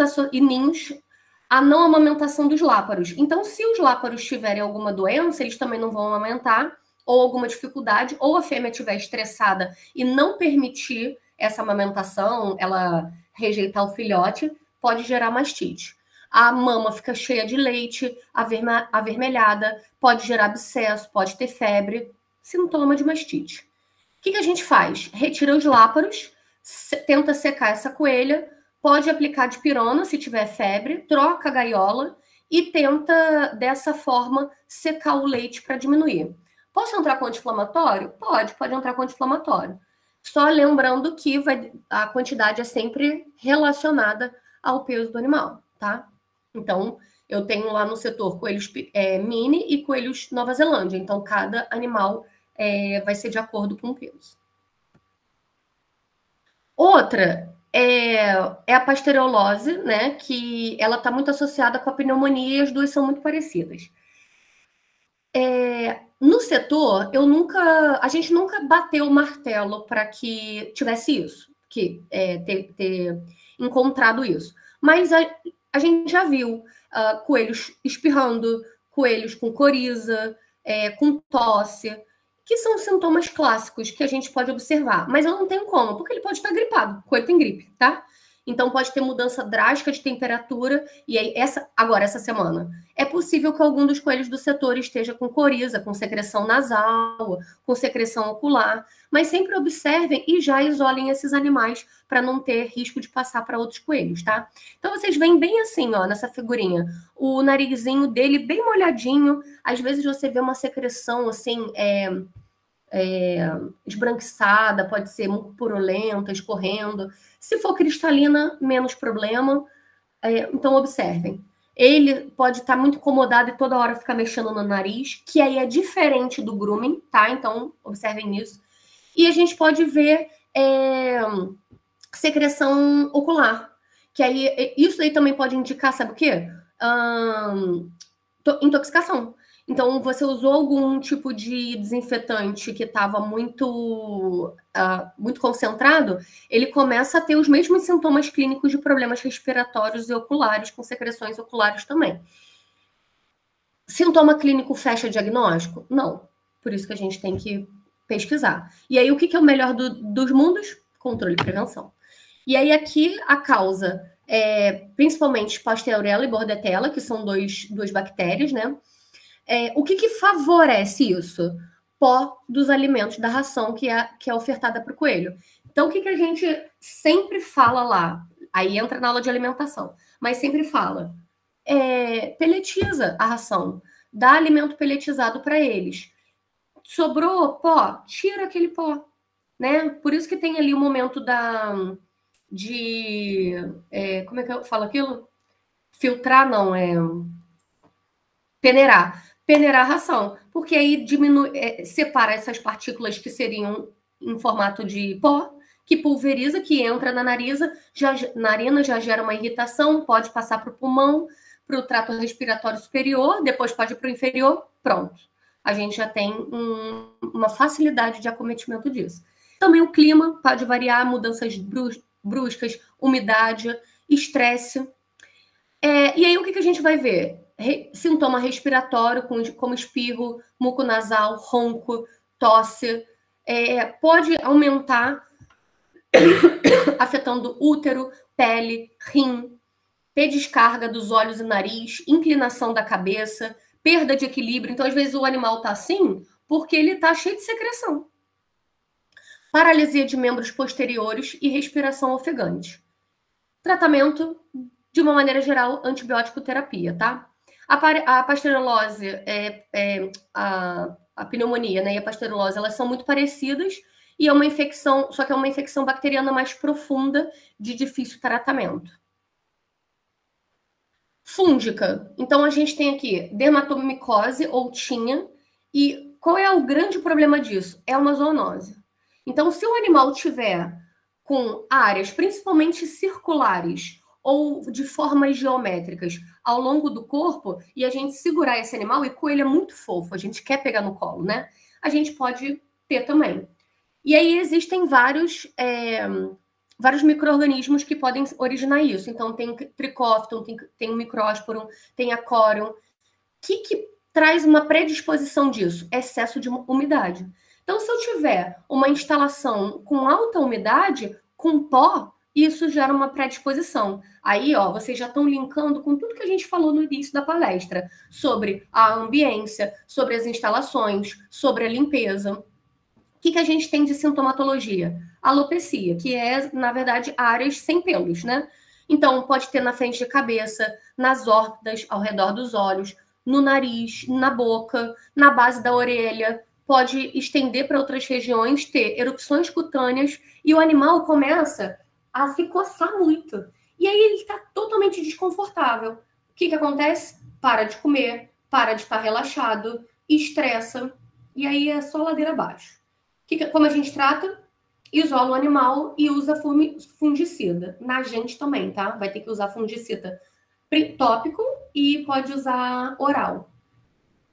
a não amamentação dos láparos. Então, se os láparos tiverem alguma doença, eles também não vão amamentar, ou alguma dificuldade, ou a fêmea estiver estressada e não permitir essa amamentação, ela rejeitar o filhote, pode gerar mastite. A mama fica cheia de leite, avermelhada, pode gerar abscesso, pode ter febre, sintoma de mastite. O que a gente faz? Retira os láparos, tenta secar essa coelha, pode aplicar dipirona se tiver febre, troca a gaiola e tenta, dessa forma, secar o leite para diminuir. Posso entrar com anti-inflamatório? Pode entrar com anti-inflamatório. Só lembrando que a quantidade é sempre relacionada ao peso do animal, tá? Então, eu tenho lá no setor coelhos mini e coelhos Nova Zelândia. Então, cada animal vai ser de acordo com o peso. Outra é a pasteurose, né? Que ela está muito associada com a pneumonia e as duas são muito parecidas. No setor, a gente nunca bateu o martelo para que tivesse isso, ter encontrado isso. Mas a gente já viu coelhos espirrando, coelhos com coriza, com tosse, que são sintomas clássicos que a gente pode observar. Mas eu não tenho como, porque ele pode estar gripado, o coelho tem gripe, tá? Então, pode ter mudança drástica de temperatura. E aí, essa semana, é possível que algum dos coelhos do setor esteja com coriza, com secreção nasal, com secreção ocular. Mas sempre observem e já isolem esses animais para não ter risco de passar para outros coelhos, tá? Então, vocês veem bem assim, ó, nessa figurinha, o narizinho dele bem molhadinho. Às vezes, você vê uma secreção, assim, esbranquiçada, pode ser muito purulenta, escorrendo. Se for cristalina, menos problema. Então, observem. Ele pode estar muito incomodado e toda hora ficar mexendo no nariz, que aí é diferente do grooming, tá? Então, observem isso. E a gente pode ver secreção ocular, que aí isso aí também pode indicar, sabe o quê? Intoxicação. Então, você usou algum tipo de desinfetante que estava muito concentrado, ele começa a ter os mesmos sintomas clínicos de problemas respiratórios e oculares, com secreções oculares também. Sintoma clínico fecha diagnóstico? Não. Por isso que a gente tem que pesquisar. E aí, o que é o melhor dos mundos? Controle e prevenção. E aí, aqui, a causa principalmente Pasteurella e Bordetella, que são duas bactérias, né? O que favorece isso? pó dos alimentos, da ração que é ofertada para o coelho. Então, o que a gente sempre fala lá? Aí entra na aula de alimentação, mas sempre fala, peletiza a ração, dá alimento peletizado para eles. Sobrou pó, tira aquele pó, né? Por isso que tem ali o momento como é que eu falo aquilo? Filtrar, não, peneirar a ração, porque aí diminui, separa essas partículas que seriam em formato de pó, que pulveriza, que entra na narina, já gera uma irritação, pode passar para o pulmão, para o trato respiratório superior, depois pode ir para o inferior, pronto. A gente já tem uma facilidade de acometimento disso. Também o clima pode variar, mudanças bruscas, umidade, estresse. E aí o que a gente vai ver? Sintoma respiratório, como espirro, muco nasal, ronco, tosse. Pode aumentar, afetando útero, pele, rim, ter descarga dos olhos e nariz, inclinação da cabeça, perda de equilíbrio. Então, às vezes, o animal está assim porque ele está cheio de secreção. Paralisia de membros posteriores e respiração ofegante. Tratamento, de uma maneira geral, antibiótico terapia, tá? A pasteurose, a pneumonia, né, e a pasteurose, elas são muito parecidas e é uma infecção, só que é uma infecção bacteriana mais profunda, de difícil tratamento. Fúngica. Então, a gente tem aqui dermatomicose, ou tinha, e qual é o grande problema disso? É uma zoonose. Então, se o animal tiver com áreas, principalmente circulares, ou de formas geométricas ao longo do corpo, e a gente segurar esse animal, e coelho é muito fofo, a gente quer pegar no colo, né? A gente pode ter também. E aí existem vários micro-organismos que podem originar isso. Então, tem Trichophyton, tem o Microsporum, tem a Corium. O que traz uma predisposição disso? Excesso de umidade. Então, se eu tiver uma instalação com alta umidade, com pó, isso gera uma predisposição. Aí, ó, vocês já estão linkando com tudo que a gente falou no início da palestra, sobre a ambiência, sobre as instalações, sobre a limpeza. O que a gente tem de sintomatologia? Alopecia, que é, na verdade, áreas sem pelos, né? Então, pode ter na frente da cabeça, nas órbitas, ao redor dos olhos, no nariz, na boca, na base da orelha, pode estender para outras regiões, ter erupções cutâneas, e o animal começa a se coçar muito. E aí ele está totalmente desconfortável. O que acontece? Para de comer, para de estar relaxado, estressa, e aí é só ladeira abaixo. Como a gente trata? Isola o animal e usa fungicida. Na gente também, tá? Vai ter que usar fungicida tópico e pode usar oral.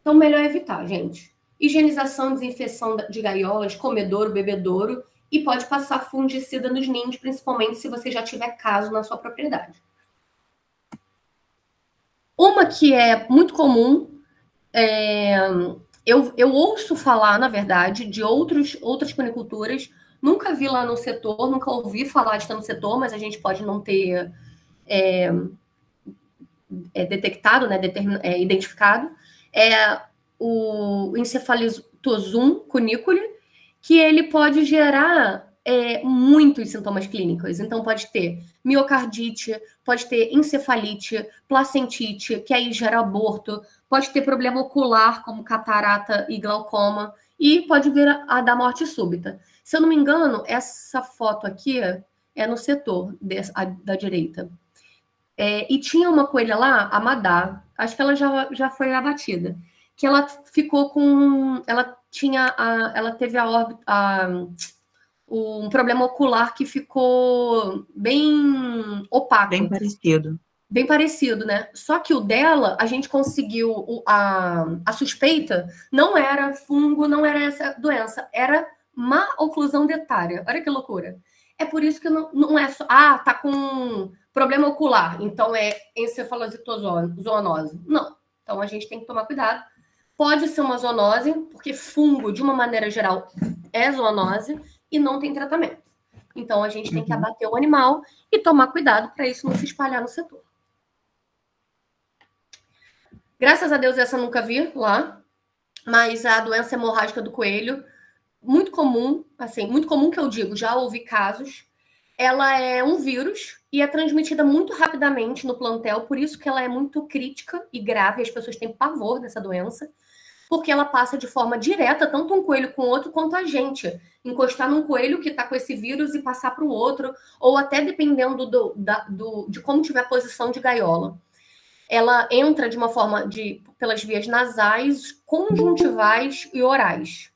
Então, melhor evitar, gente. Higienização, desinfecção de gaiolas, comedouro, bebedouro, e pode passar fungicida nos ninhos, principalmente se você já tiver caso na sua propriedade. Uma que é muito comum, eu ouço falar, na verdade, de outras paniculturas, nunca vi lá no setor, nunca ouvi falar de estar no setor, mas a gente pode não ter detectado, né, identificado, o encefalitozoom cuniculi, que ele pode gerar muitos sintomas clínicos. Então, pode ter miocardite, pode ter encefalite, placentite, que aí gera aborto, pode ter problema ocular, como catarata e glaucoma, e pode vir a dar morte súbita. Se eu não me engano, essa foto aqui é no setor da direita. E tinha uma coelha lá, a Madá, acho que ela já foi abatida, que ela ficou com... Ela teve um problema ocular que ficou bem opaco. Bem parecido. Bem parecido, né? Só que o dela, a gente conseguiu... A suspeita não era fungo, não era essa doença, era má oclusão dentária. Olha que loucura. É por isso que não é só... tá com problema ocular, então é encefalitozoonose. Não. Então, a gente tem que tomar cuidado. Pode ser uma zoonose, porque fungo, de uma maneira geral, é zoonose e não tem tratamento. Então, a gente tem que abater o animal e tomar cuidado para isso não se espalhar no setor. Graças a Deus, essa eu nunca vi lá. mas a doença hemorrágica do coelho, muito comum, assim, muito comum que eu digo, já ouvi casos. Ela é um vírus e é transmitida muito rapidamente no plantel, por isso que ela é muito crítica e grave, as pessoas têm pavor dessa doença, porque ela passa de forma direta, tanto um coelho com o outro, quanto a gente. Encostar num coelho que está com esse vírus e passar para o outro, ou até dependendo de como tiver a posição de gaiola. Ela entra de uma forma pelas vias nasais, conjuntivais e orais.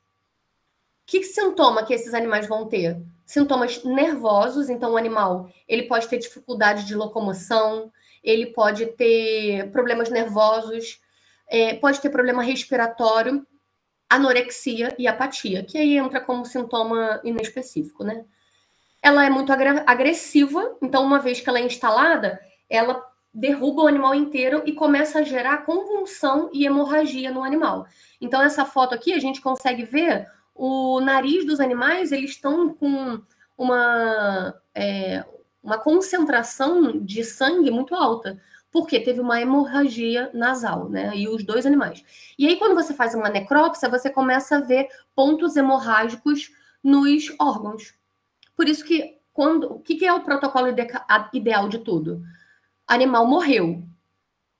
Que sintoma que esses animais vão ter? Sintomas nervosos, então o animal ele pode ter dificuldade de locomoção, ele pode ter problemas nervosos, pode ter problema respiratório, anorexia e apatia, que aí entra como sintoma inespecífico, né? Ela é muito agressiva, então uma vez que ela é instalada, ela derruba o animal inteiro e começa a gerar convulsão e hemorragia no animal. Então essa foto aqui a gente consegue ver o nariz dos animais, eles estão com uma concentração de sangue muito alta, porque teve uma hemorragia nasal, né? E os dois animais. E aí, quando você faz uma necrópsia, você começa a ver pontos hemorrágicos nos órgãos. Por isso que, o que é o protocolo ideal de tudo? Animal morreu,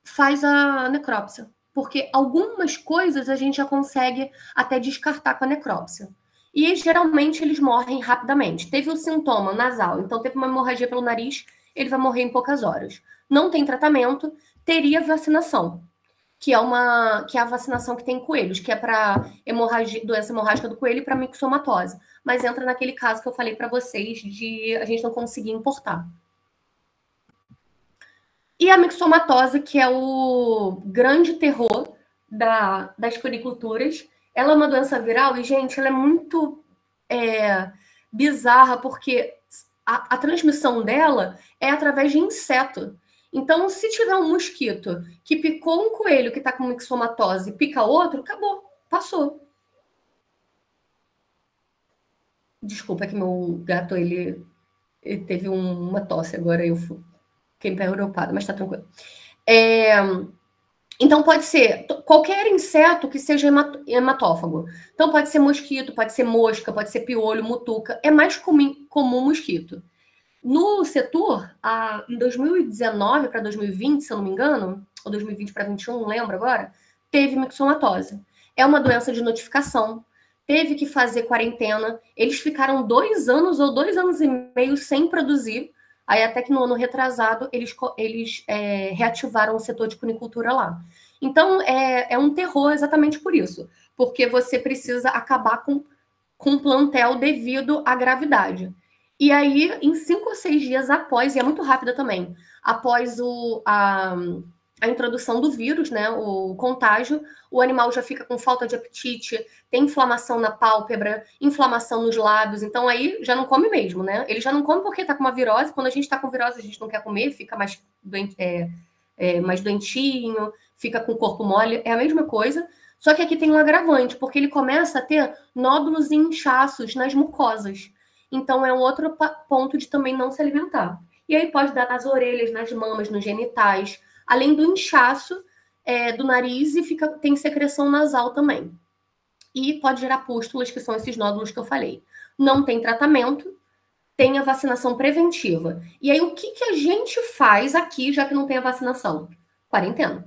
faz a necrópsia. Porque algumas coisas a gente já consegue até descartar com a necrópsia. E geralmente eles morrem rapidamente. Teve um sintoma nasal, então teve uma hemorragia pelo nariz, ele vai morrer em poucas horas. Não tem tratamento, teria vacinação, que é a vacinação que tem em coelhos, que é para doença hemorrágica do coelho e para mixomatose. Mas entra naquele caso que eu falei para vocês de a gente não conseguir importar. E a mixomatose, que é o grande terror das puericulturas, ela é uma doença viral e, gente, ela é muito bizarra, porque a transmissão dela é através de inseto. Então, se tiver um mosquito que picou um coelho que está com mixomatose e pica outro, acabou, passou. Desculpa que meu gato, ele teve uma tosse agora, eu fiquei empeoropada, mas tá tranquilo. Então, pode ser qualquer inseto que seja hematófago. Então, pode ser mosquito, pode ser mosca, pode ser piolho, mutuca. É mais comum mosquito. No setor, em 2019 para 2020, se eu não me engano, ou 2020 para 2021, não lembro agora, teve mixomatose. É uma doença de notificação. Teve que fazer quarentena. Eles ficaram 2 anos ou 2 anos e meio sem produzir. Aí até que no ano retrasado eles reativaram o setor de cunicultura lá. Então é um terror exatamente por isso, porque você precisa acabar com um plantel devido à gravidade. E aí, em 5 ou 6 dias após, e é muito rápida também, após a introdução do vírus, né, o contágio, o animal já fica com falta de apetite, tem inflamação na pálpebra, inflamação nos lábios, então aí já não come mesmo, né? Ele já não come porque tá com uma virose, quando a gente tá com virose a gente não quer comer, fica mais mais doentinho, fica com o corpo mole, é a mesma coisa, só que aqui tem um agravante, porque ele começa a ter nódulos e inchaços nas mucosas, então é um outro ponto de também não se alimentar. E aí pode dar nas orelhas, nas mamas, nos genitais, além do inchaço do nariz, e tem secreção nasal também. E pode gerar pústulas, que são esses nódulos que eu falei. Não tem tratamento, tem a vacinação preventiva. E aí, o que a gente faz aqui, já que não tem a vacinação? Quarentena.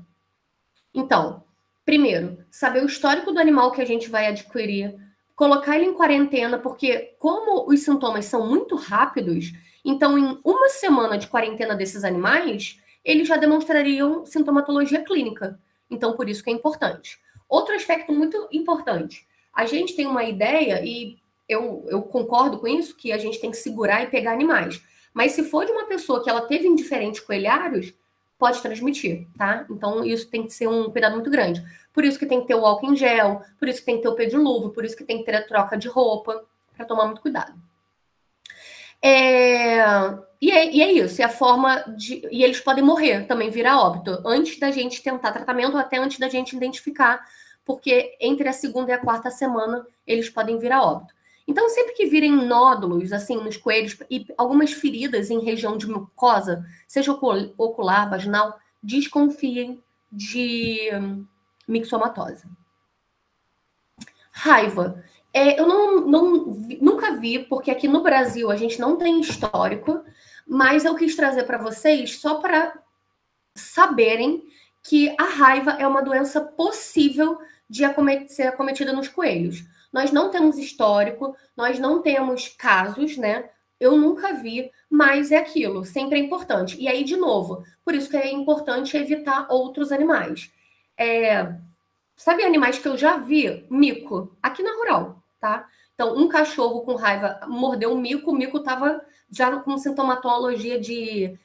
Então, primeiro, saber o histórico do animal que a gente vai adquirir, colocar ele em quarentena, porque como os sintomas são muito rápidos, então em 1 semana de quarentena desses animais, eles já demonstrariam sintomatologia clínica. Então, por isso que é importante. Outro aspecto muito importante. A gente tem uma ideia, e eu concordo com isso, que a gente tem que segurar e pegar animais. Mas se for de uma pessoa que ela teve indiferentes coelhários, pode transmitir, tá? Então, isso tem que ser um cuidado muito grande. Por isso que tem que ter o álcool em gel, por isso que tem que ter o pediluvo, por isso que tem que ter a troca de roupa, para tomar muito cuidado. E é isso, é a forma de... E eles podem morrer, também virar óbito, antes da gente tentar tratamento ou até antes da gente identificar, porque entre a 2ª e a 4ª semana eles podem virar óbito. Então, sempre que virem nódulos, assim, nos coelhos, e algumas feridas em região de mucosa, seja ocular, vaginal, desconfiem de mixomatose. Raiva. Eu nunca vi, porque aqui no Brasil a gente não tem histórico, mas eu quis trazer para vocês só para saberem que a raiva é uma doença possível de ser acometida nos coelhos. Nós não temos histórico, nós não temos casos, né? Eu nunca vi, mas é aquilo, sempre é importante. E aí, de novo, por isso que é importante evitar outros animais. Sabe animais que eu já vi? Mico, aqui na rural, tá? Então, um cachorro com raiva mordeu um mico, o mico estava já com sintomatologia de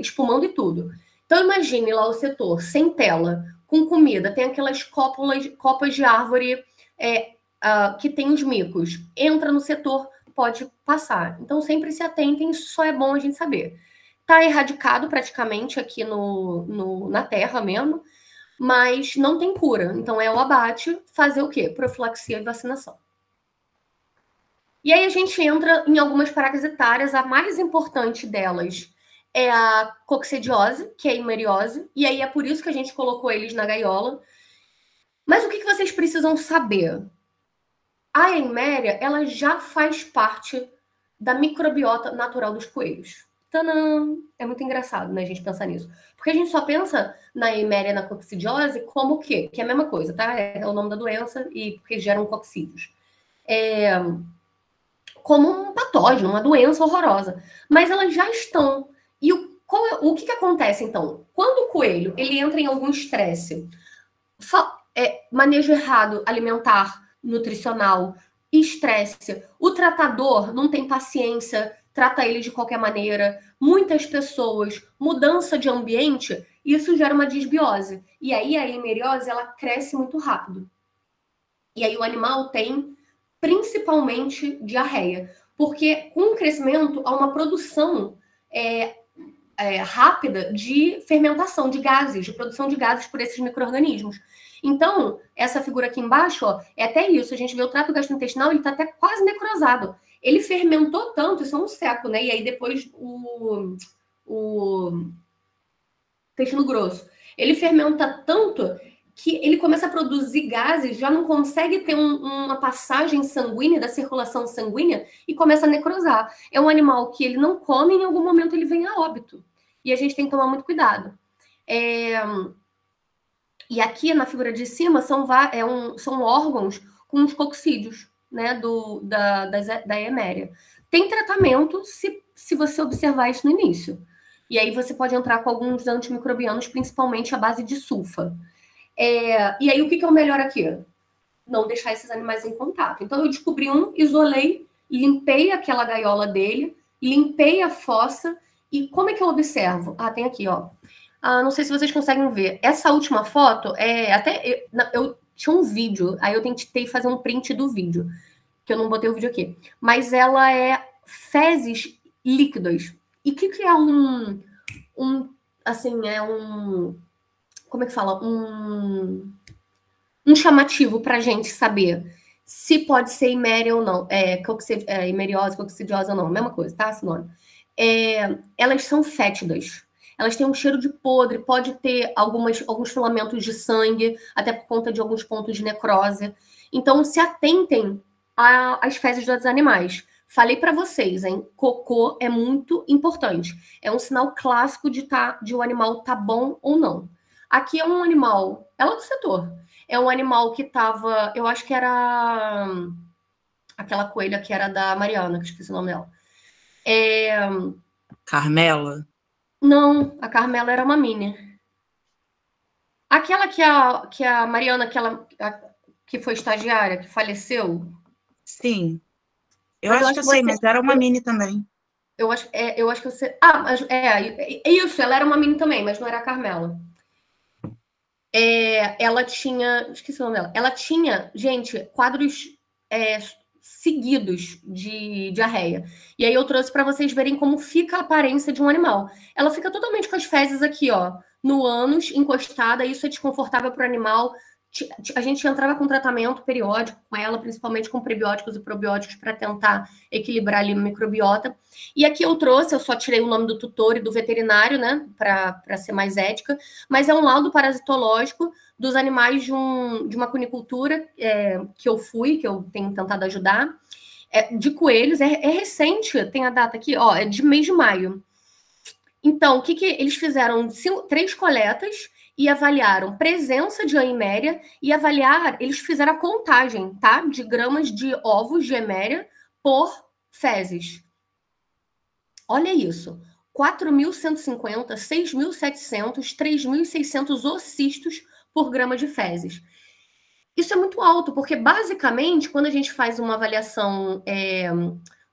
espumando e tudo. Então, imagine lá o setor sem tela, com comida, tem aquelas copas de árvore que tem os micos. Entra no setor, pode passar. Então, sempre se atentem, isso só é bom a gente saber. Está erradicado praticamente aqui na terra mesmo, mas não tem cura. Então, é o abate, fazer o quê? Profilaxia e vacinação. E aí a gente entra em algumas parasitárias, a mais importante delas é a coccidiose, que é a himeriose, e aí é por isso que a gente colocou eles na gaiola. Mas o que vocês precisam saber? A himéria, ela já faz parte da microbiota natural dos coelhos. Tadã! É muito engraçado, né, a gente pensar nisso. Porque a gente só pensa na himéria e na coccidiose como o quê? Que é a mesma coisa, tá? É o nome da doença e porque geram coccídeos. Como um patógeno, uma doença horrorosa. Mas elas já estão. E o que acontece, então? Quando o coelho ele entra em algum estresse, manejo errado alimentar, nutricional, estresse, o tratador não tem paciência, trata ele de qualquer maneira, muitas pessoas, mudança de ambiente, isso gera uma disbiose. E aí a himeriose, ela cresce muito rápido. E aí o animal tem principalmente diarreia, porque com o crescimento há uma produção rápida de fermentação de gases, de produção de gases por esses micro-organismos. Então, essa figura aqui embaixo, ó, é até isso, a gente vê o trato gastrointestinal, ele está até quase necrosado. Ele fermentou tanto, isso é um seco, né? E aí depois o intestino grosso. Ele fermenta tanto que ele começa a produzir gases, já não consegue ter uma passagem sanguínea, da circulação sanguínea, e começa a necrosar. É um animal que ele não come, em algum momento ele vem a óbito. E a gente tem que tomar muito cuidado. E aqui na figura de cima são órgãos com os coccídeos, né, da himéria. Tem tratamento se você observar isso no início. E aí você pode entrar com alguns antimicrobianos, principalmente a base de sulfa. E aí o que é o melhor aqui? Não deixar esses animais em contato. Então eu descobri isolei, limpei aquela gaiola dele, limpei a fossa, e como é que eu observo? Tem aqui, ó. Não sei se vocês conseguem ver. Essa última foto eu tinha um vídeo, aí eu tentei fazer um print do vídeo, que eu não botei o vídeo aqui. Mas ela é fezes líquidas. E o que é como é que fala? Um chamativo para a gente saber se pode ser himéria ou não. Himeriose, coccidiose ou não. Mesma coisa, tá? Sinônimo. Elas são fétidas. Elas têm um cheiro de podre, pode ter alguns filamentos de sangue, até por conta de alguns pontos de necrose. Então, se atentem às fezes dos animais. Falei para vocês, hein? Cocô é muito importante. É um sinal clássico de o animal tá bom ou não. Aqui é um animal, ela do setor. É um animal que tava, eu acho que era aquela coelha que era da Mariana, que esqueci o nome dela. Carmela? Não, a Carmela era uma mini. Aquela que a Mariana, que foi estagiária, que faleceu. Sim. Eu acho que eu sei, mas era uma mini também. Eu acho que eu sei. Mas isso, ela era uma mini também, mas não era a Carmela. Ela tinha. Esqueci o nome dela. Ela tinha, gente, quadros seguidos de diarreia. E aí eu trouxe para vocês verem como fica a aparência de um animal. Ela fica totalmente com as fezes aqui, ó, no ânus, encostada. Isso é desconfortável para o animal. A gente entrava com tratamento periódico com ela, principalmente com prebióticos e probióticos, para tentar equilibrar ali a microbiota. E aqui eu só tirei o nome do tutor e do veterinário, né, para ser mais ética, mas é um laudo parasitológico dos animais de uma cunicultura que eu tenho tentado ajudar, de coelhos, é recente, tem a data aqui, ó, é de mês de maio. Então, o que eles fizeram? 3 coletas e avaliaram presença de eméria e eles fizeram a contagem, tá? De gramas de ovos de eméria por fezes. Olha isso. 4.150, 6.700, 3.600 ocistos por grama de fezes. Isso é muito alto, porque basicamente, quando a gente faz uma avaliação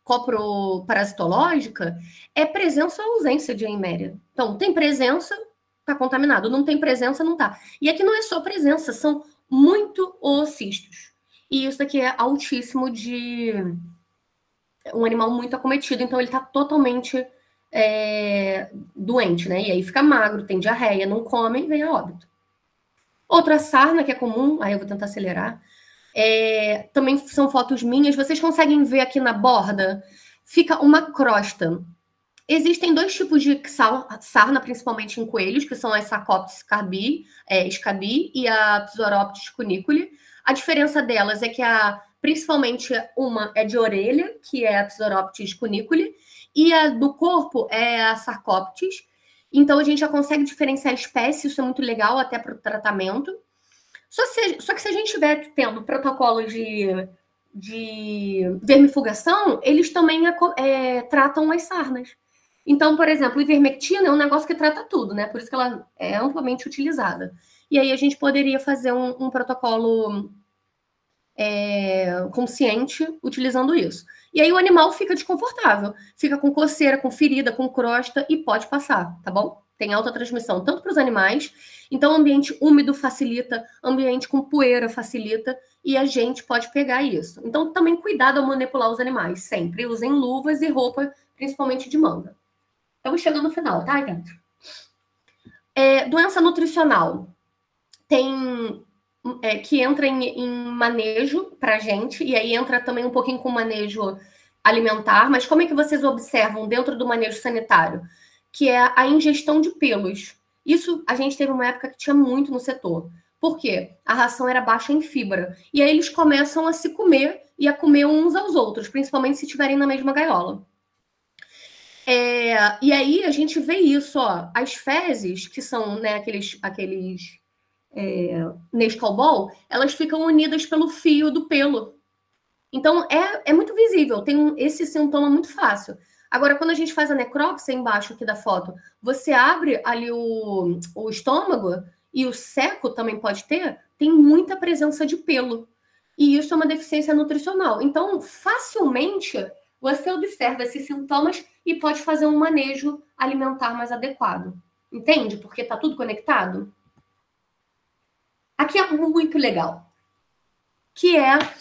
coproparasitológica, é presença ou ausência de eméria. Então, tem presença, está contaminado. Não tem presença, não está. E aqui não é só presença, são muito oocistos. E isso aqui é altíssimo de um animal muito acometido, então ele está totalmente doente, né? E aí fica magro, tem diarreia, não come e vem a óbito. Outra sarna que é comum, aí eu vou tentar acelerar, também são fotos minhas, vocês conseguem ver aqui na borda, fica uma crosta. Existem 2 tipos de sarna, principalmente em coelhos, que são a Sarcoptes scabi e a Psoroptes cuniculi. A diferença delas é que principalmente uma é de orelha, que é a Psoroptes cuniculi, e a do corpo é a Sarcoptes. Então, a gente já consegue diferenciar a espécie, isso é muito legal até para o tratamento. Só que se a gente estiver tendo protocolos de vermifugação, eles também tratam as sarnas. Então, por exemplo, ivermectina é um negócio que trata tudo, né? Por isso que ela é amplamente utilizada. E aí a gente poderia fazer um protocolo consciente utilizando isso. E aí o animal fica desconfortável, fica com coceira, com ferida, com crosta e pode passar, tá bom? Tem alta transmissão tanto para os animais, então ambiente úmido facilita, ambiente com poeira facilita e a gente pode pegar isso. Então também cuidado ao manipular os animais, sempre usem luvas e roupa, principalmente de manga. Estamos chegando no final, tá, gente? Doença nutricional. Tem que entra em manejo para a gente, e aí entra também um pouquinho com manejo alimentar, mas como é que vocês observam dentro do manejo sanitário? Que é a ingestão de pelos. Isso a gente teve uma época que tinha muito no setor. Por quê? A ração era baixa em fibra. E aí eles começam a se comer e a comer uns aos outros, principalmente se estiverem na mesma gaiola. E aí a gente vê isso, ó, as fezes, que são, né, aqueles Nescau Ball, elas ficam unidas pelo fio do pelo. Então, é muito visível, tem esse sintoma muito fácil. Agora, quando a gente faz a necrópsia embaixo aqui da foto, você abre ali o estômago, e o seco também pode ter, tem muita presença de pelo. E isso é uma deficiência nutricional. Então, facilmente, você observa esses sintomas e pode fazer um manejo alimentar mais adequado. Entende? Porque está tudo conectado. Aqui é muito legal, que a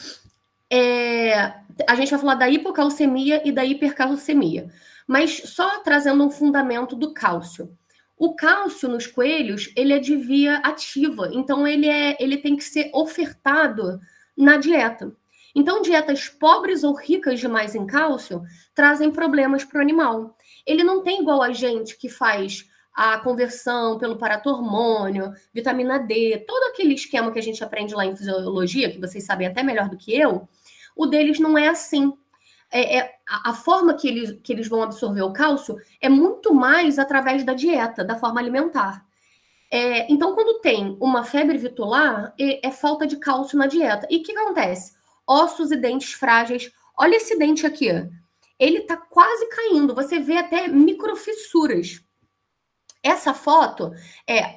gente vai falar da hipocalcemia e da hipercalcemia, mas só trazendo um fundamento do cálcio. O cálcio nos coelhos, ele é de via ativa, então ele tem que ser ofertado na dieta. Então, dietas pobres ou ricas demais em cálcio trazem problemas para o animal. Ele não tem igual a gente que faz a conversão pelo paratormônio, vitamina D, todo aquele esquema que a gente aprende lá em fisiologia, que vocês sabem até melhor do que eu, o deles não é assim. A forma que eles vão absorver o cálcio é muito mais através da dieta, da forma alimentar. Então, quando tem uma febre vitular, é falta de cálcio na dieta. E o que acontece? Ossos e dentes frágeis. Olha esse dente aqui. Ele está quase caindo. Você vê até microfissuras. Essa foto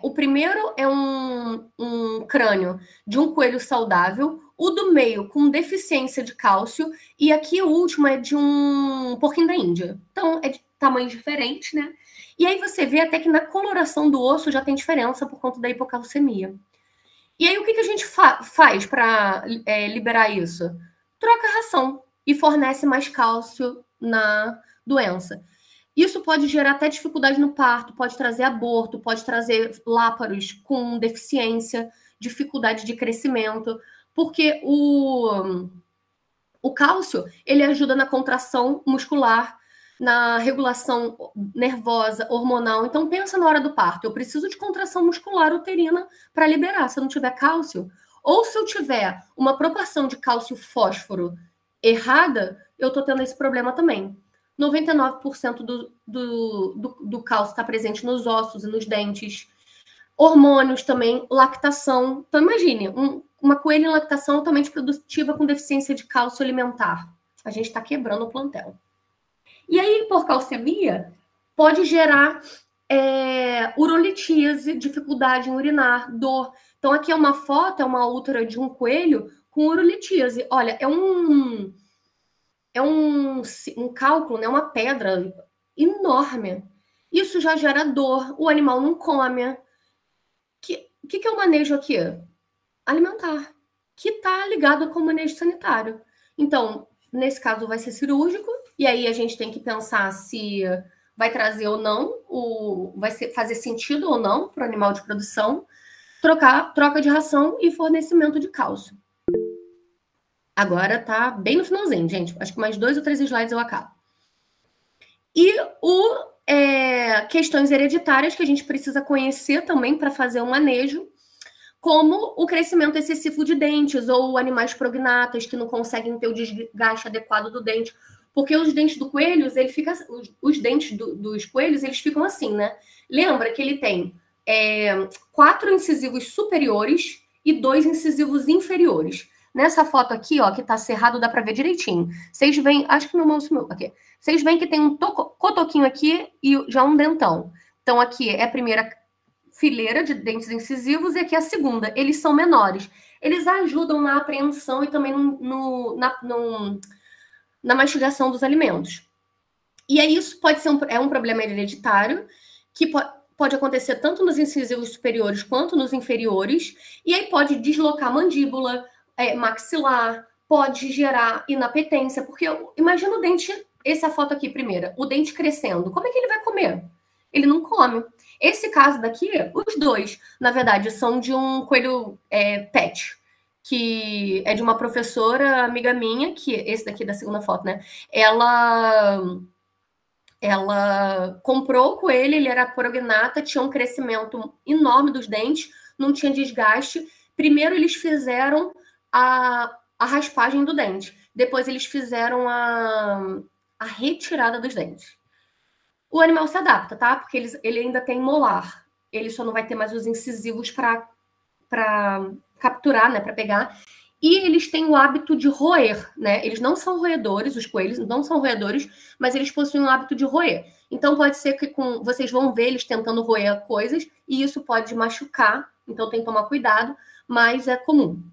o primeiro é um crânio de um coelho saudável, o do meio com deficiência de cálcio, e aqui o último é de um porquinho da Índia. Então, é de tamanho diferente, né? E aí você vê até que na coloração do osso já tem diferença por conta da hipocalcemia. E aí o que a gente faz para liberar isso? Troca a ração e fornece mais cálcio na doença. Isso pode gerar até dificuldade no parto, pode trazer aborto, pode trazer láparos com deficiência. dificuldade de crescimento, porque o cálcio, ele ajuda na contração muscular, na regulação nervosa, hormonal. Então, pensa na hora do parto. Eu preciso de contração muscular uterina para liberar. Se eu não tiver cálcio, ou se eu tiver uma proporção de cálcio-fósforo errada, eu estou tendo esse problema também. 99% do cálcio está presente nos ossos e nos dentes. Hormônios também, lactação. Então, imagine, uma coelha em lactação altamente produtiva com deficiência de cálcio alimentar. A gente está quebrando o plantel. E aí, hipocalcemia pode gerar urolitíase, dificuldade em urinar, dor. Então, aqui é uma foto, é uma útera de um coelho com urolitíase. Olha, é um cálculo, né? Uma pedra enorme. Isso já gera dor, o animal não come. O que é o manejo aqui? Alimentar, que está ligado com o manejo sanitário. Então, nesse caso, vai ser cirúrgico, e aí a gente tem que pensar se vai trazer ou não, fazer sentido ou não para o animal de produção, troca de ração e fornecimento de cálcio. Agora tá bem no finalzinho, gente. Acho que mais 2 ou 3 slides eu acabo. E questões hereditárias que a gente precisa conhecer também para fazer o manejo, como o crescimento excessivo de dentes ou animais prognatas que não conseguem ter o desgaste adequado do dente, porque os dentes do coelho, os dentes dos coelhos, eles ficam assim, né? Lembra que ele tem 4 incisivos superiores e 2 incisivos inferiores. Nessa foto aqui, ó, que tá cerrado, dá para ver direitinho. Vocês veem, acho que meu mouse sumiu aqui. Vocês veem que tem um cotoquinho aqui e já um dentão. Então aqui é a primeira fileira de dentes incisivos e aqui a segunda. Eles são menores. Eles ajudam na apreensão e também na mastigação dos alimentos. E aí isso pode ser um problema hereditário que pode acontecer tanto nos incisivos superiores quanto nos inferiores. E aí pode deslocar a mandíbula, maxilar, pode gerar inapetência, porque imagina o dente, essa foto aqui primeira, o dente crescendo, como é que ele vai comer? Ele não come. Esse caso daqui, os dois, na verdade, são de um coelho pet, que é de uma professora amiga minha, que esse daqui da segunda foto, né? Ela comprou o coelho, ele era prognata, tinha um crescimento enorme dos dentes, não tinha desgaste. Primeiro eles fizeram a raspagem do dente. Depois eles fizeram a retirada dos dentes. O animal se adapta, tá? Porque ele ainda tem molar. Ele só não vai ter mais os incisivos para capturar, né? Para pegar. E eles têm o hábito de roer, né? Eles não são roedores, os coelhos não são roedores, mas eles possuem o hábito de roer. Então pode ser que vocês vão ver eles tentando roer coisas e isso pode machucar. Então tem que tomar cuidado, mas é comum.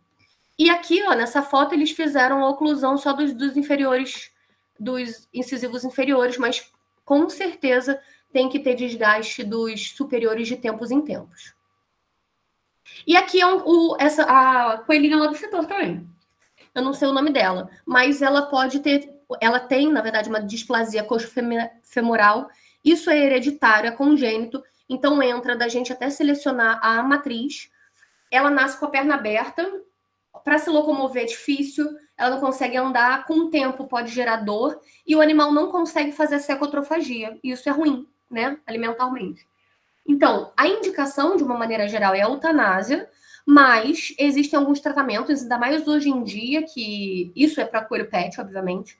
E aqui, ó, nessa foto, eles fizeram a oclusão só dos inferiores, dos incisivos inferiores, mas com certeza tem que ter desgaste dos superiores de tempos em tempos. E aqui é a coelhinha lá do setor também. Eu não sei o nome dela, mas ela tem, na verdade, uma displasia coxofemoral. Isso é hereditário, é congênito. Então entra da gente até selecionar a matriz. Ela nasce com a perna aberta. Para se locomover é difícil, ela não consegue andar, com o tempo pode gerar dor, e o animal não consegue fazer secotrofagia. E isso é ruim, né, alimentarmente. Então, a indicação, de uma maneira geral, é a eutanásia, mas existem alguns tratamentos, ainda mais hoje em dia, que isso é para coelho pet, obviamente.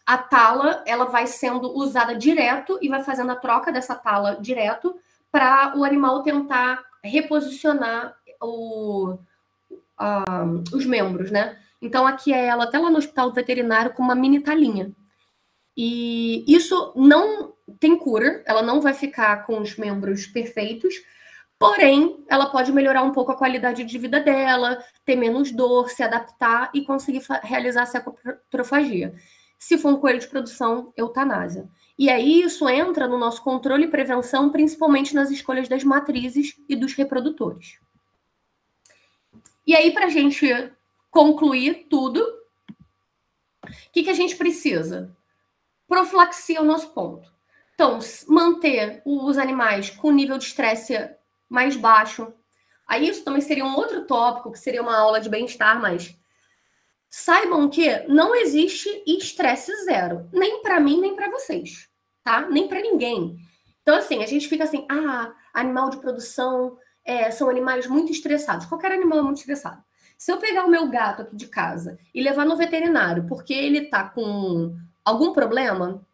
A tala, ela vai sendo usada direto e vai fazendo a troca dessa tala direto para o animal tentar reposicionar os membros, né? Então, aqui é ela até lá no hospital veterinário com uma mini talinha. E isso não tem cura, ela não vai ficar com os membros perfeitos, porém, ela pode melhorar um pouco a qualidade de vida dela, ter menos dor, se adaptar e conseguir realizar a secotrofagia. Se for um coelho de produção, eutanásia. E aí isso entra no nosso controle e prevenção, principalmente nas escolhas das matrizes e dos reprodutores. E aí, para a gente concluir tudo, o que a gente precisa? Profilaxia é o nosso ponto. Então, manter os animais com nível de estresse mais baixo, Aí isso também seria um outro tópico, que seria uma aula de bem-estar, mas saibam que não existe estresse zero, nem para mim, nem para vocês, tá? Nem para ninguém. Então, assim, a gente fica assim, animal de produção são animais muito estressados. Qualquer animal é muito estressado. Se eu pegar o meu gato aqui de casa e levar no veterinário porque ele tá com algum problema,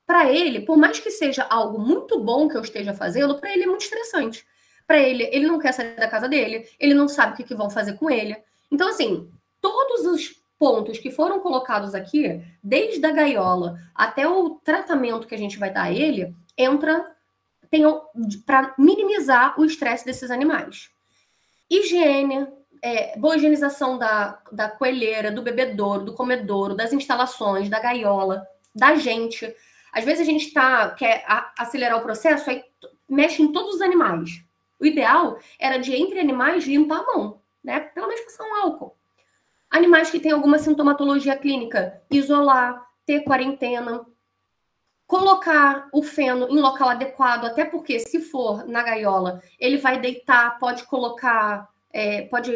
para ele, por mais que seja algo muito bom que eu esteja fazendo, para ele é muito estressante. Para ele não quer sair da casa dele, ele não sabe o que vão fazer com ele. Então, assim, todos os pontos que foram colocados aqui, desde a gaiola até o tratamento que a gente vai dar a ele, para minimizar o estresse desses animais. Higiene, boa higienização da coelheira, do bebedouro, do comedouro, das instalações, da gaiola, da gente. Às vezes a gente quer acelerar o processo, aí mexe em todos os animais. O ideal era de, entre animais, limpar a mão, né? Pelo menos passar um álcool. Animais que têm alguma sintomatologia clínica, isolar, ter quarentena, colocar o feno em local adequado, até porque se for na gaiola, ele vai deitar, pode colocar, pode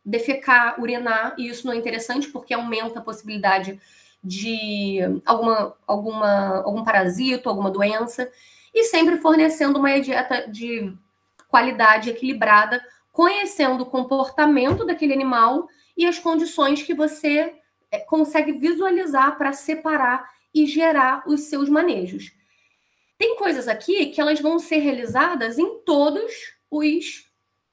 defecar, urinar, e isso não é interessante porque aumenta a possibilidade de algum parasito, alguma doença, e sempre fornecendo uma dieta de qualidade equilibrada, conhecendo o comportamento daquele animal e as condições que você consegue visualizar para separar e gerar os seus manejos. Tem coisas aqui que elas vão ser realizadas em todas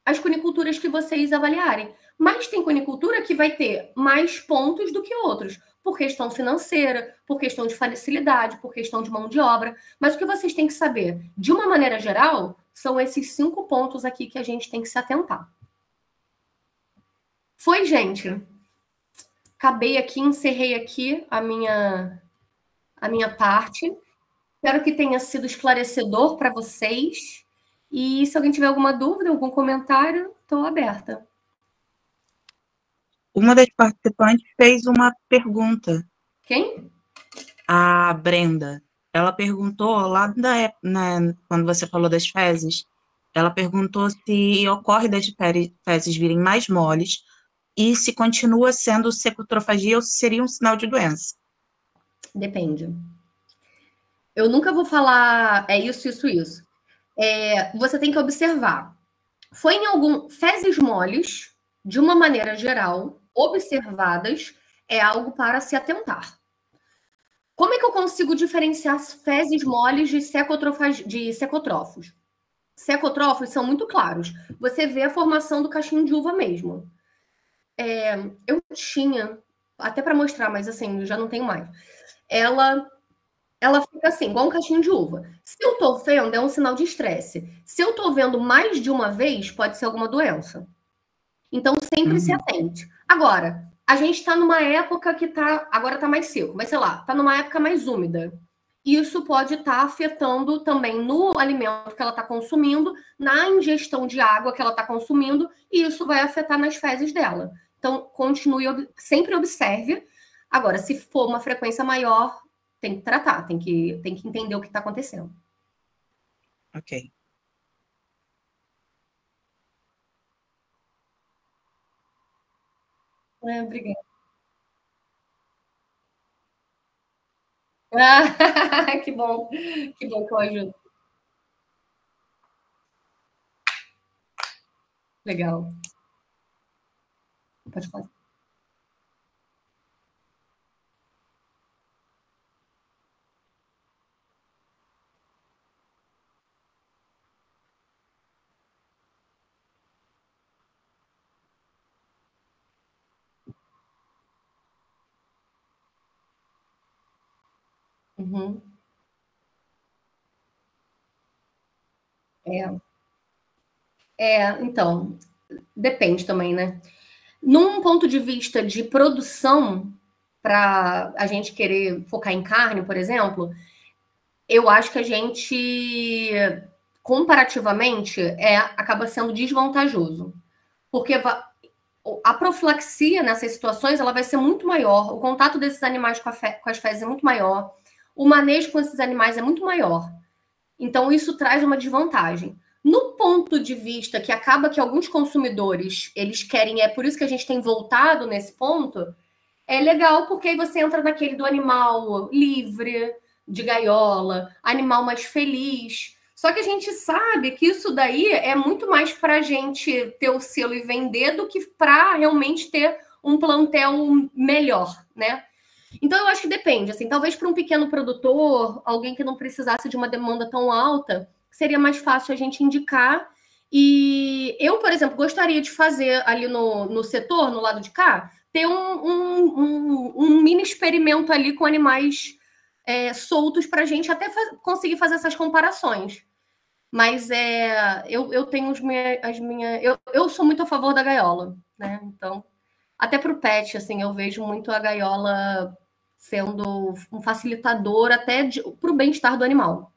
as cuniculturas que vocês avaliarem, mas tem cunicultura que vai ter mais pontos do que outros, por questão financeira, por questão de facilidade, por questão de mão de obra. Mas o que vocês têm que saber, de uma maneira geral, são esses 5 pontos aqui que a gente tem que se atentar. Foi, gente? Acabei aqui, encerrei aqui a minha parte. Espero que tenha sido esclarecedor para vocês. E se alguém tiver alguma dúvida, algum comentário, estou aberta. Uma das participantes fez uma pergunta. Quem? A Brenda. Ela perguntou lá quando você falou das fezes, ela perguntou se ocorre das fezes virem mais moles e se continua sendo secotrofagia ou se seria um sinal de doença. Depende. Eu nunca vou falar isso. Você tem que observar. Foi em fezes moles, de uma maneira geral, observadas, é algo para se atentar. Como é que eu consigo diferenciar as fezes moles de secotrófos? Secotrófos são muito claros. Você vê a formação do cachinho de uva mesmo. Eu tinha, até para mostrar, mas assim, já não tenho mais. Ela fica assim, igual um cachinho de uva. Se eu estou vendo, é um sinal de estresse. Se eu estou vendo mais de uma vez, pode ser alguma doença. Então, sempre se atente. Agora, a gente está numa época que agora está mais seco, mas sei lá, está numa época mais úmida. Isso pode estar afetando também no alimento que ela está consumindo, na ingestão de água que ela está consumindo, e isso vai afetar nas fezes dela. Então, sempre observe. Agora, se for uma frequência maior, tem que tratar, tem que entender o que está acontecendo. Ok. Obrigada. Que bom que eu ajudo. Legal. Pode falar. Uhum. Então, depende também, né? Num ponto de vista de produção, para a gente querer focar em carne, por exemplo, eu acho que a gente, comparativamente, acaba sendo desvantajoso. Porque a profilaxia nessas situações ela vai ser muito maior, o contato desses animais com as fezes é muito maior, o manejo com esses animais é muito maior. Então, isso traz uma desvantagem. No ponto de vista que acaba que alguns consumidores, eles querem, é por isso que a gente tem voltado nesse ponto, é legal porque aí você entra naquele do animal livre, de gaiola, animal mais feliz. Só que a gente sabe que isso daí é muito mais para a gente ter o selo e vender do que para realmente ter um plantel melhor, né? Então, eu acho que depende. Assim, talvez para um pequeno produtor, alguém que não precisasse de uma demanda tão alta, seria mais fácil a gente indicar. E eu, por exemplo, gostaria de fazer ali no setor, no lado de cá, ter um mini experimento ali com animais soltos para a gente até conseguir fazer essas comparações. Mas eu tenho as minhas. Eu sou muito a favor da gaiola, né? Então, até para o pet, assim, eu vejo muito a gaiola sendo um facilitador até para o bem-estar do animal.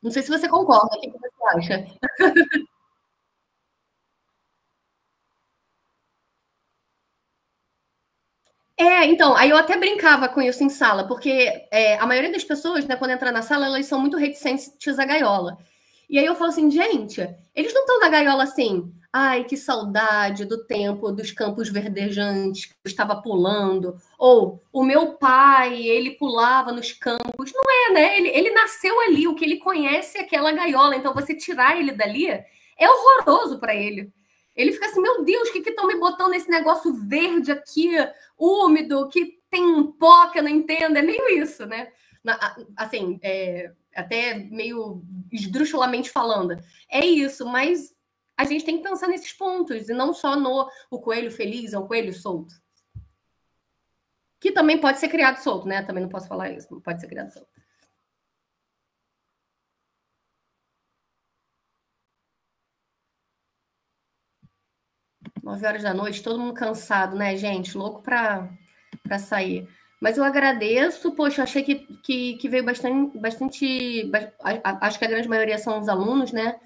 Não sei se você concorda, o que você acha? Então, aí eu até brincava com isso em sala, porque a maioria das pessoas, né, quando entra na sala, elas são muito reticentes à gaiola. E aí eu falo assim, gente, eles não estão na gaiola assim, ai, que saudade do tempo dos campos verdejantes que eu estava pulando, ou o meu pai, ele pulava nos campos. Não é, né? Ele nasceu ali, o que ele conhece é aquela gaiola, então você tirar ele dali é horroroso para ele. Ele fica assim, meu Deus, o que estão me botando nesse negócio verde aqui, úmido, que tem um pó que eu não entendo? É meio isso, né? Assim, até meio esdrúxulamente falando. É isso, mas a gente tem que pensar nesses pontos, e não só no o coelho feliz, é um coelho solto. Que também pode ser criado solto, né? Também não posso falar isso, não pode ser criado solto. Nove horas da noite, todo mundo cansado, né, gente? Louco para sair. Mas eu agradeço, poxa, achei que veio bastante. Acho que a grande maioria são os alunos, né?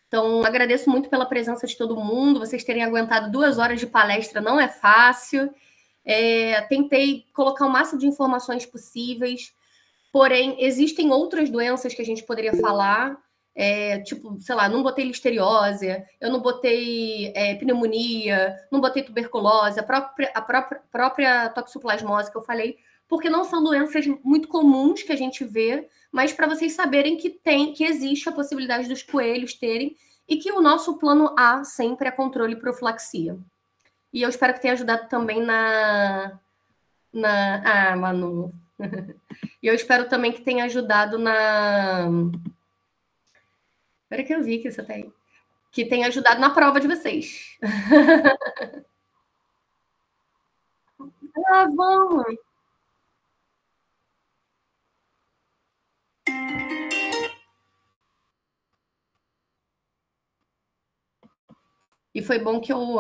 Então, agradeço muito pela presença de todo mundo. Vocês terem aguentado 2 horas de palestra não é fácil. Tentei colocar o máximo de informações possíveis, porém, existem outras doenças que a gente poderia falar. Tipo, sei lá, não botei listeriose, eu não botei pneumonia, não botei tuberculose, a própria toxoplasmose que eu falei, porque não são doenças muito comuns que a gente vê, mas para vocês saberem que existe a possibilidade dos coelhos terem e que o nosso plano A sempre é controle e profilaxia. E eu espero que tenha ajudado também Manu. E eu espero também que tenha ajudado Agora que eu vi que você tá aí. Que tenha ajudado na prova de vocês. Vamos! E foi bom que eu.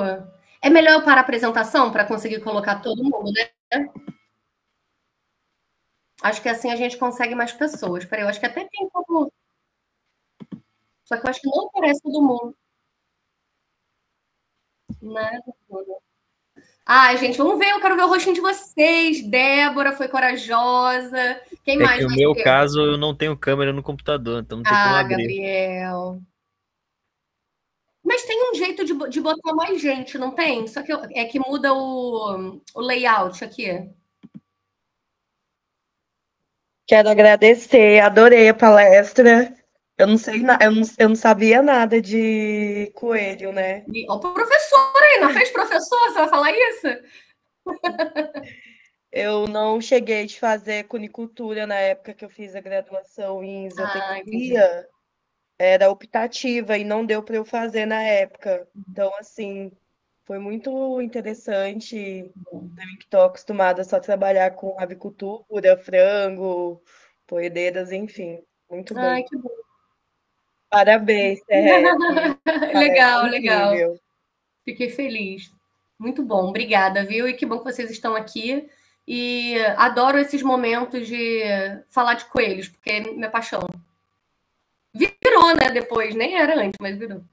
É melhor eu parar a apresentação para conseguir colocar todo mundo, né? Acho que assim a gente consegue mais pessoas. Peraí, eu acho que até tem como. Só que eu acho que não aparece todo mundo. Nada. Ai, gente, vamos ver. Eu quero ver o rostinho de vocês. Débora foi corajosa. Quem É mais que no vai meu ser? caso eu não tenho câmera no computador, então não tem como abrir. Gabriel. Mas tem um jeito de botar mais gente, não tem? Só que é que muda o layout aqui. Quero agradecer, adorei a palestra. Eu não sei, eu não sabia nada de coelho, né? O professor aí, não fez professor? Você vai falar isso? Eu não cheguei a fazer cunicultura na época que eu fiz a graduação em Entendi. zootecnia. Era optativa e não deu para eu fazer na época. Então, assim, foi muito interessante. Para mim que estou acostumada só a trabalhar com avicultura, frango, poedeiras, enfim. Muito bom. Ai, que bom. Parabéns, foi palestra Legal, legal. incrível. Fiquei feliz. Muito bom, obrigada, viu? E que bom que vocês estão aqui. E adoro esses momentos de falar de coelhos, porque é minha paixão. Virou, né? Depois, nem era antes, mas virou.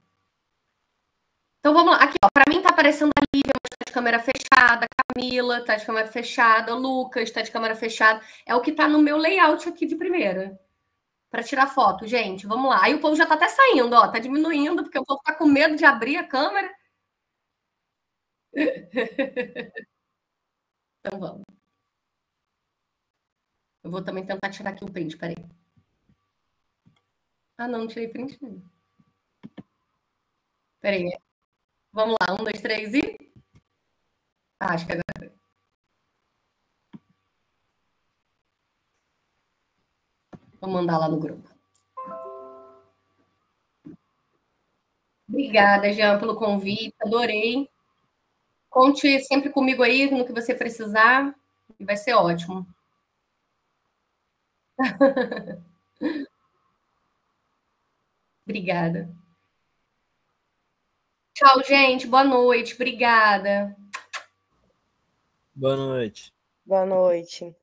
Então vamos lá. Aqui, ó. Para mim tá aparecendo a Lívia, mas tá de câmera fechada. A Camila tá de câmera fechada. O Lucas tá de câmera fechada. É o que tá no meu layout aqui de primeira. para tirar foto, gente. Vamos lá. Aí o povo já tá até saindo, ó. Tá diminuindo, porque o povo tá com medo de abrir a câmera. Então vamos. Eu vou também tentar tirar aqui o print, peraí. Ah, não tirei print nenhum. Peraí. Vamos lá, 1, 2, 3 e... Ah, acho que agora... Vou mandar lá no grupo. Obrigada, Jean, pelo convite. Adorei. Conte sempre comigo aí no que você precisar. E vai ser ótimo. Obrigada. Tchau, gente. Boa noite. Obrigada. Boa noite. Boa noite.